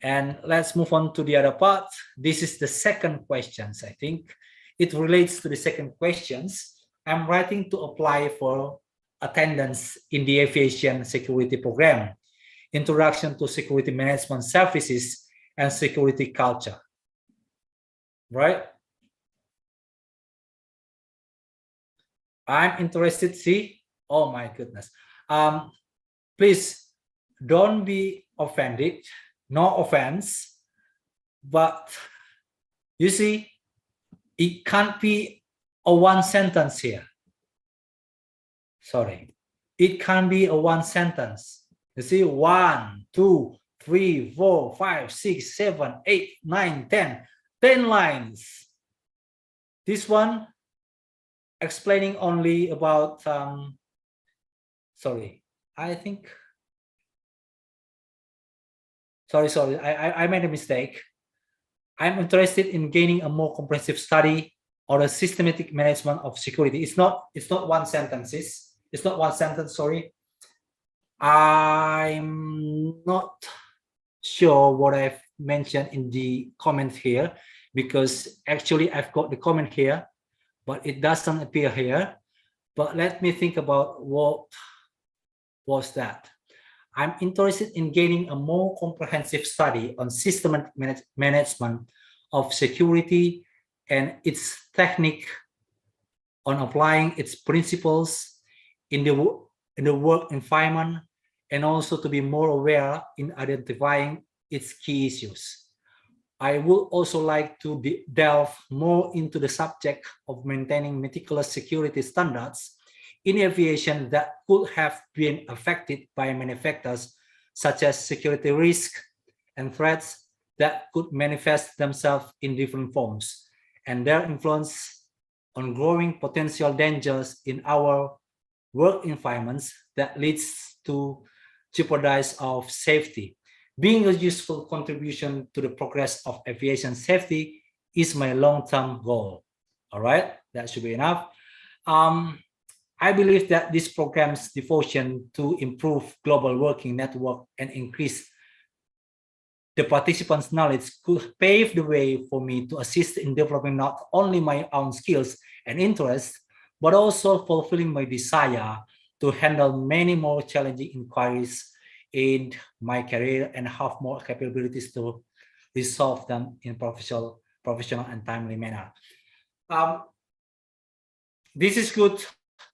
And let's move on to the other part. This is the second questions. I think it relates to the second questions. I'm writing to apply for attendance in the aviation security program, introduction to security management services and security culture. Right? I'm interested, see? Oh my goodness. Please don't be offended. No offense, but you see, it can't be a one sentence here. Sorry, it can't be a one sentence. You see, 1, 2, 3, 4, 5, 6, 7, 8, 9, 10 lines. This one explaining only about, sorry, I think, sorry, I made a mistake. I'm interested in gaining a more comprehensive study or a systematic management of security. It's not one sentence. It's not one sentence, sorry. I'm not sure what I've mentioned in the comment here, because actually I've got the comment here, but it doesn't appear here. But let me think about what was that. I'm interested in gaining a more comprehensive study on systematic management of security and its technique, on applying its principles in the work environment, and also to be more aware in identifying its key issues. I would also like to delve more into the subject of maintaining meticulous security standards in aviation that could have been affected by many factors, such as security risk and threats that could manifest themselves in different forms, and their influence on growing potential dangers in our work environments that leads to jeopardize of safety. Being a useful contribution to the progress of aviation safety is my long-term goal. All right, that should be enough. I believe that this program's devotion to improve global working network and increase the participants' knowledge could pave the way for me to assist in developing not only my own skills and interests, but also fulfilling my desire to handle many more challenging inquiries in my career and have more capabilities to resolve them in professional and timely manner. This is good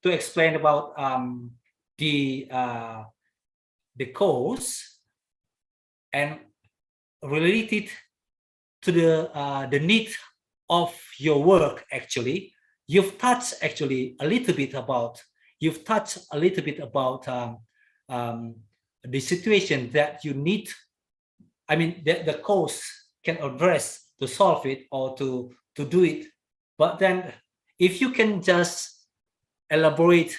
to explain about the course and related to the need of your work. Actually, you've touched a little bit about the situation that you need. I mean, the course can address to solve it or to do it. But then, if you can just elaborate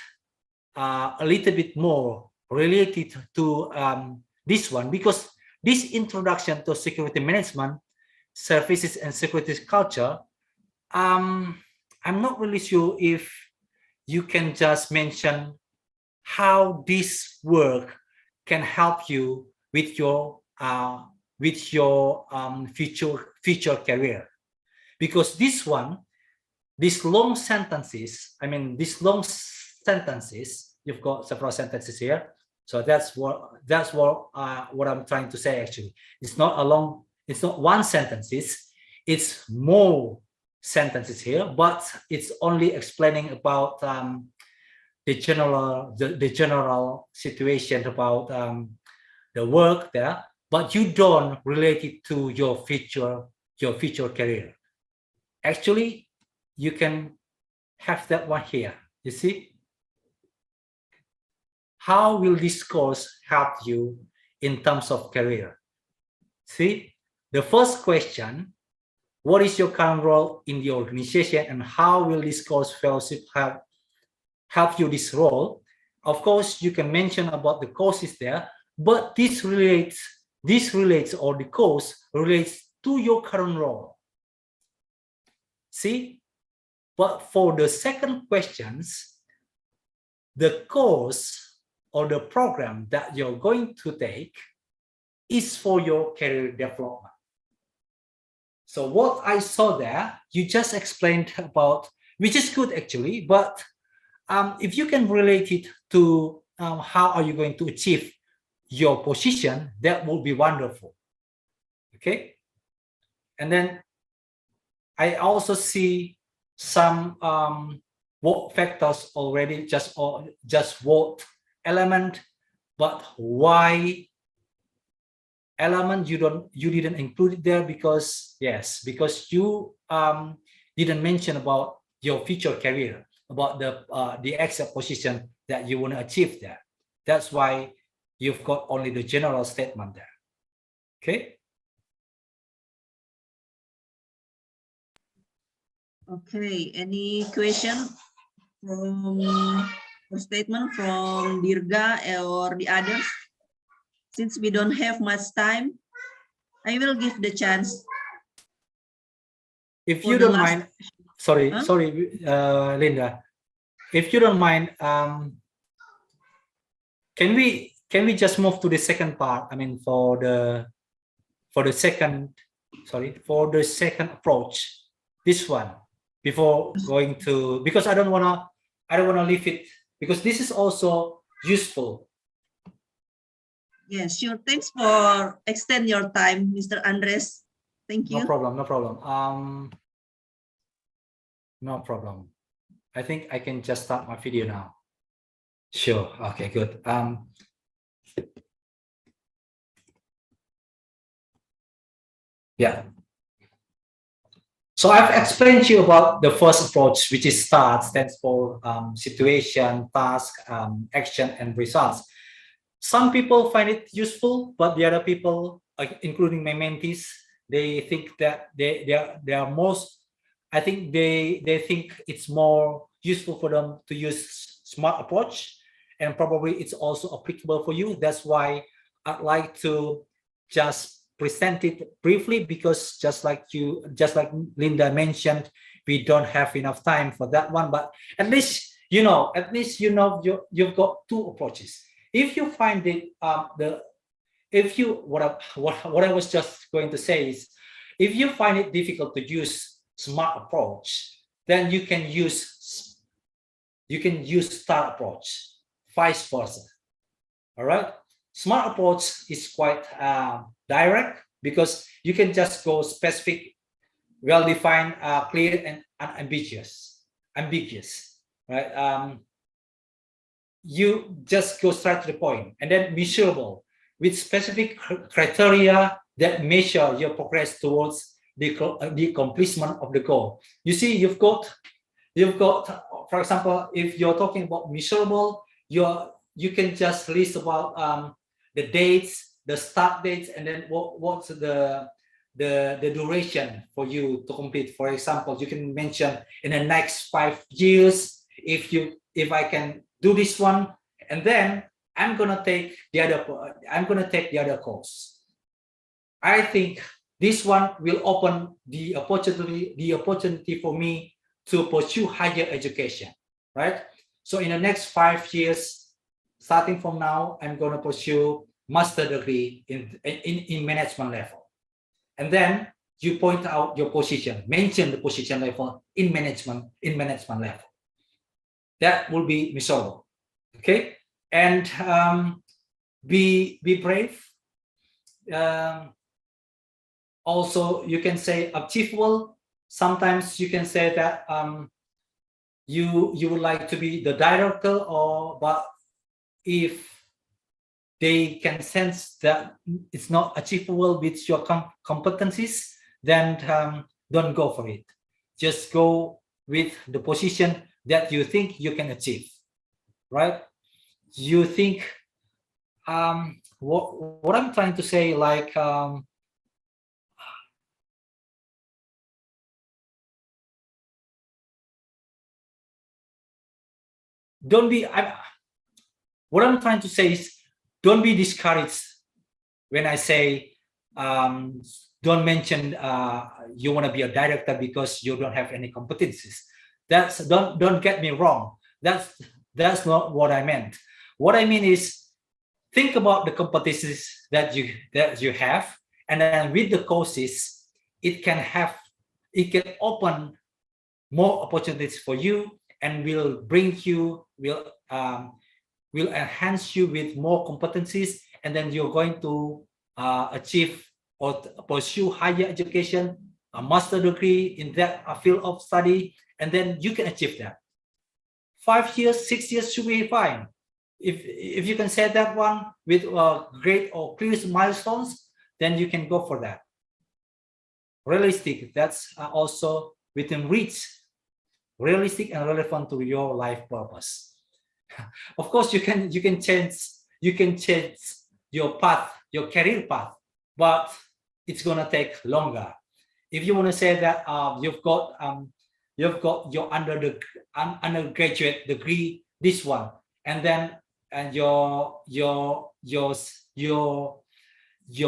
a little bit more related to this one, because this introduction to security management services and security culture, I'm not really sure if you can just mention how this work can help you with your future career, because these long sentences, you've got several sentences here, so that's what I'm trying to say. Actually, it's not one sentence, it's more sentences here, but it's only explaining about the general situation about the work there, but you don't relate it to your future career. Actually, you can have that one here. You see, how will this course help you in terms of career? See, the first question: what is your current role in the organization, and how will this course fellowship help you this role? Of course, you can mention about the courses there, but this relates, or the course relates to your current role. See, but for the second questions, the course or the program that you're going to take is for your career development. So what I saw there, you just explained about, which is good actually, but if you can relate it to how are you going to achieve your position, that would be wonderful. Okay. And then I also see some what factors already, just what element, but why element you didn't include it there, because yes, because you didn't mention about your future career, about the exact position that you want to achieve there. That's why you've got only the general statement there. Okay.
Okay, any question from or statement from Dirga or the others? Since we don't have much time, I will give the chance.
If you don't mind, sorry, Linda, if you don't mind, can we just move to the second part? I mean, for the second approach, this one, before going to, because I don't wanna leave it, because this is also useful.
Yes, sure. Thanks for extend your time, Mr. Andres. Thank you.
No problem. No problem. I think I can just start my video now. Sure. Okay, good. Yeah. So I've explained to you about the first approach, which is START, stands for situation, task, action, and results. Some people find it useful, but the other people, including my mentees, they think that they are most. I think they think it's more useful for them to use SMART approach, and probably it's also applicable for you. That's why I'd like to just present it briefly, because just like Linda mentioned, we don't have enough time for that one. But at least you've got two approaches. If you find it what I was just going to say is, if you find it difficult to use SMART approach, then you can use you can use STAR approach, vice versa. All right. SMART approach is quite direct because you can just go specific, well-defined, clear, and unambiguous. Right? You just go straight to the point, and then measurable with specific criteria that measure your progress towards the accomplishment of the goal. You see, you've got, for example, if you're talking about measurable, you can just list about the dates, the start dates, and then what's the duration for you to complete. For example, you can mention in the next 5 years, if I can do this one, and then I'm gonna take the other course. I think this one will open the opportunity for me to pursue higher education, right? So in the next 5 years, starting from now, I'm gonna pursue master degree in management level. And then you point out your position, mention the position level in management level. That will be measurable, okay? And be brave. Also, you can say achievable. Sometimes you can say that you would like to be the director, but if they can sense that it's not achievable with your competencies, then don't go for it. Just go with the position that you think you can achieve, right? You think, what I'm trying to say, like, what I'm trying to say is, don't be discouraged when I say, don't mention you want to be a director because you don't have any competencies. Don't get me wrong. That's not what I meant. What I mean is, think about the competencies that you have, and then with the courses, it can open more opportunities for you, and will enhance you with more competencies, and then you're going to achieve or pursue higher education, a master degree in that field of study, and then you can achieve that. 5 years, 6 years should be fine. If you can set that one with great or clear milestones, then you can go for that. Realistic, that's also within reach, realistic and relevant to your life purpose. Of course, you can change your path, your career path, but it's gonna take longer. If you want to say that you've got your undergraduate degree, this one, and then your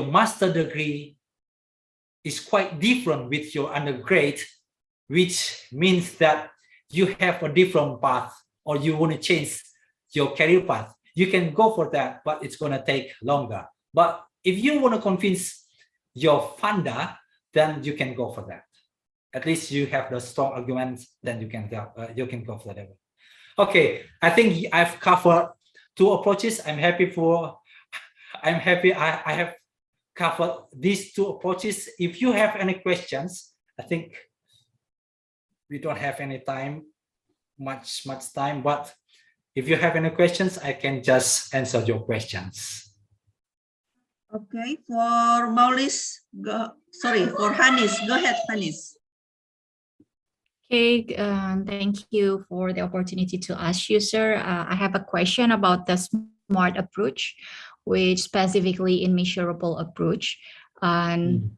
master degree is quite different with your undergrad, which means that you have a different path, or you want to change your career path, you can go for that, but it's going to take longer. But if you want to convince your funder, then you can go for that. At least you have the strong arguments, then you can go for that. Okay, I think I've covered 2 approaches. I'm happy I have covered these 2 approaches. If you have any questions, I think we don't have any time, much time, but if you have any questions, I can just answer your questions.
Okay, for Maulis, for Hanis, go ahead, Hanis.
Okay, thank you for the opportunity to ask you, sir. I have a question about the SMART approach, which specifically in measurable approach. And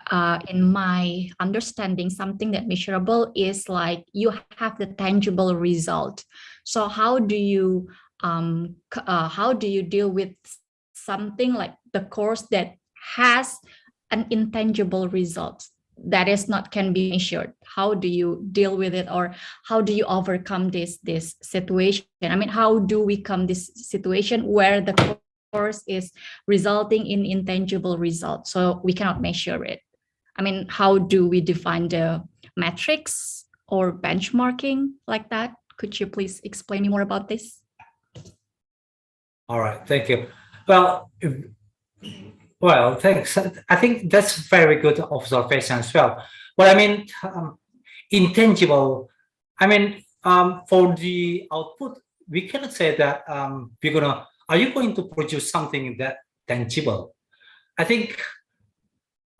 in my understanding, something that measurable is like you have the tangible result. So how do you deal with something like the course that has an intangible result that is not can be measured? How do you deal with it, or how do you overcome this situation? I mean, how do we come this situation where the course is resulting in intangible results, so we cannot measure it? I mean, how do we define the metrics or benchmarking like that? Could you please explain me more about this?
All right, thank you. Well, thanks. I think that's very good observation as well. But I mean, intangible. I mean, for the output, we cannot say that are you going to produce something that tangible? I think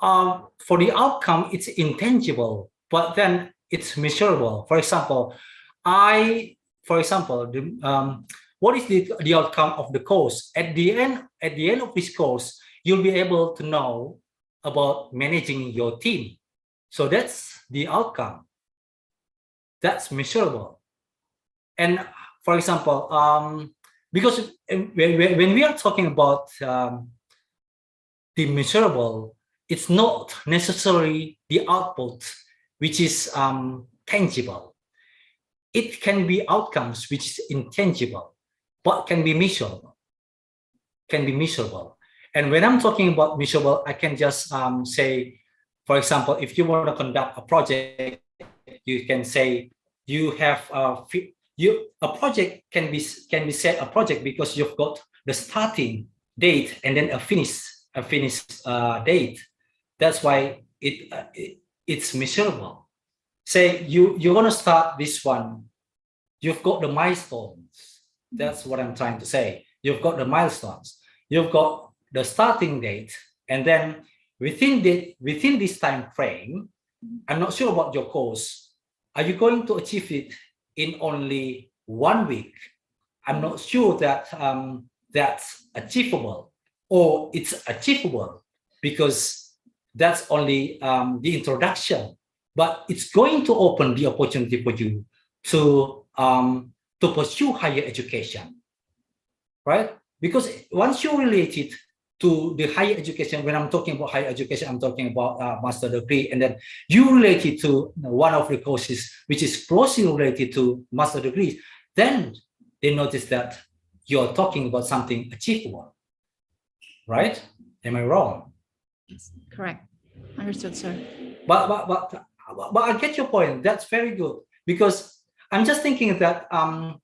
for the outcome, it's intangible, but then it's measurable. For example, what is the outcome of the course? At the end of this course, you'll be able to know about managing your team. So that's the outcome. That's measurable. And for example, because when we are talking about the measurable, it's not necessarily the output which is tangible. It can be outcomes which is intangible, but can be measurable. And when I'm talking about measurable, I can just say, for example, if you want to conduct a project, you can say you have a project can be said a project because you've got the starting date and then a finish date. That's why it's measurable. Say you're gonna start this one, you've got the milestones. That's what I'm trying to say. You've got the milestones, you've got the starting date, and then within this time frame, I'm not sure about your course. Are you going to achieve it in only 1 week? I'm not sure that that's achievable, or it's achievable because that's only the introduction. But it's going to open the opportunity for you to pursue higher education, right? Because once you relate it to the higher education, when I'm talking about higher education, I'm talking about master degree, and then you relate it to one of the courses which is closely related to master degrees, then they notice that you're talking about something achievable, right? Am I wrong?
Yes, correct. Understood, sir.
But I get your point. That's very good, because I'm just thinking that I'm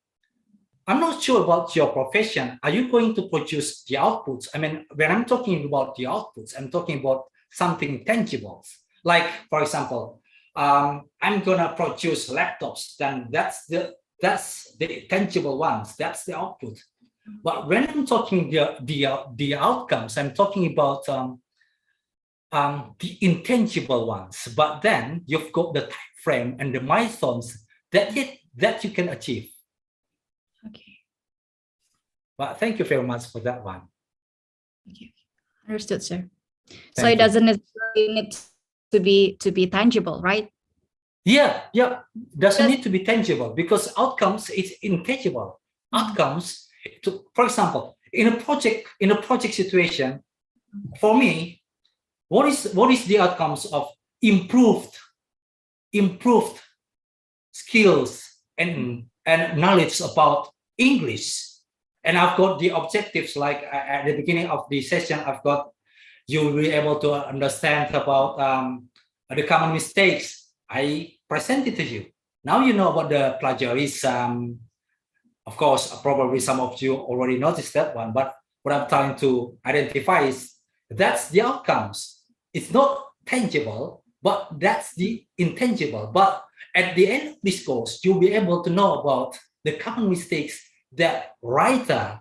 not sure about your profession. Are you going to produce the outputs? I mean, when I'm talking about the outputs, I'm talking about something tangible. Like, for example, I'm gonna produce laptops. Then that's the tangible ones. That's the output. But when I'm talking the outcomes, I'm talking about the intangible ones. But then you've got the time frame and the milestones that you can achieve.
Okay.
But thank you very much for that one.
Okay. Understood, sir. So
Thank
it
you.
doesn't necessarily need to be tangible, right?
Yeah. Doesn't need to be tangible, because outcomes is intangible. Outcomes, for example, in a project situation, for me, what is the outcomes of improved skills and knowledge about English? And I've got the objectives, like at the beginning of the session, I've got you will be able to understand about the common mistakes. I presented to you. Now you know about the plagiarism. Of course, probably some of you already noticed that one, but what I'm trying to identify is that's the outcomes. It's not tangible, but that's the intangible. But at the end of this course, you'll be able to know about the common mistakes that writer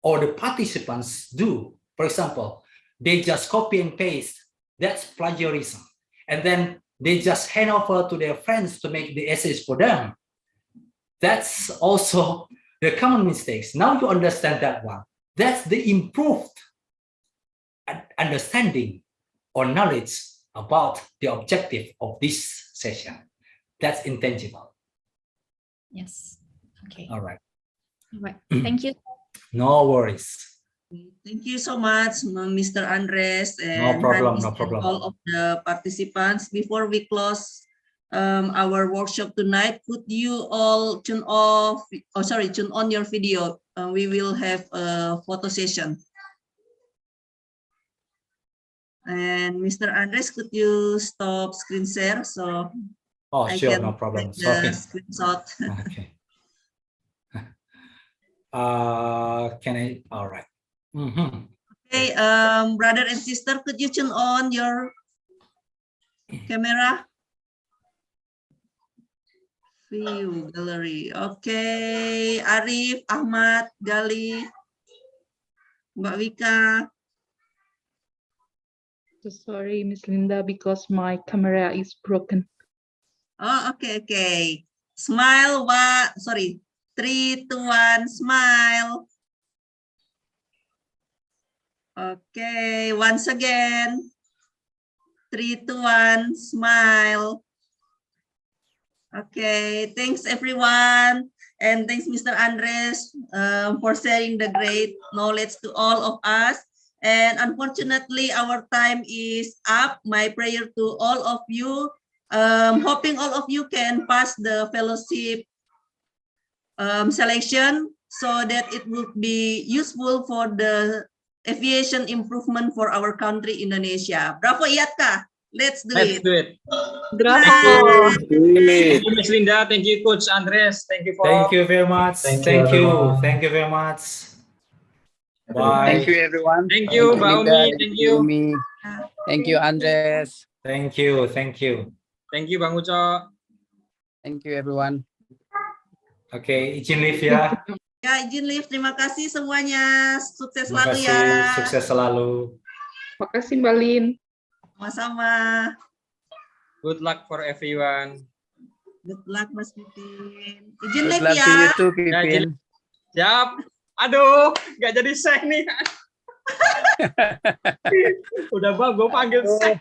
or the participants do. For example, they just copy and paste. That's plagiarism. And then they just hand over to their friends to make the essays for them. That's also the common mistakes. Now you understand that one. That's the improved understanding or knowledge about the objective of this session. That's intangible.
Yes. Okay.
All right.
All right. Thank you.
No worries.
Thank you so much, Mr. Andres and
problem,
Hanis
no problem.
and all of the participants. Before we close our workshop tonight, could you all turn on your video? We will have a photo session. And Mr. Andres, could you stop screen share so
Oh,
I
sure,
can
no problem.
take the
Sorry.
screenshot?
Okay. Can I? All right. Mhm.
Okay, brother and sister, could you turn on your camera? View gallery. Okay, Arif, Ahmad, Gali, Mbak Wika.
So sorry, Miss Linda, because my camera is broken.
Oh, okay. Smile, sorry. 3, 2, 1, smile. Okay, once again. 3, 2, 1, smile. Okay, thanks everyone. And thanks Mr. Andres for sharing the great knowledge to all of us. And unfortunately, our time is up. My prayer to all of you, hoping all of you can pass the fellowship selection so that it will be useful for the aviation improvement for our country, Indonesia. Bravo, IATCA. Let's do it.
Bravo.
Thank you, Miss Linda. Thank you, Coach Andres. Thank you for.
Thank you very much. Thank you. Thank you very much. Bye.
Thank you, everyone.
Thank you, Mbak
Linda.
Umi. Thank you.
Umi. Thank you, Andres.
Thank you. Thank you.
Thank you, Bang Uco.
Thank you, everyone.
Oke, izin live ya.
Ya, izin live. Terima kasih semuanya. Sukses
Terima
selalu
kasih.
ya.
Sukses selalu.
Makasih Mbak Lin.
Sama-sama.
Good luck for everyone.
Good luck, Mas Pipin. Izin
Good
live
luck
ya.
to you too,
Ya,
Pipin.
Siap. Aduh, nggak jadi share nih. Udah bang, gue panggil share.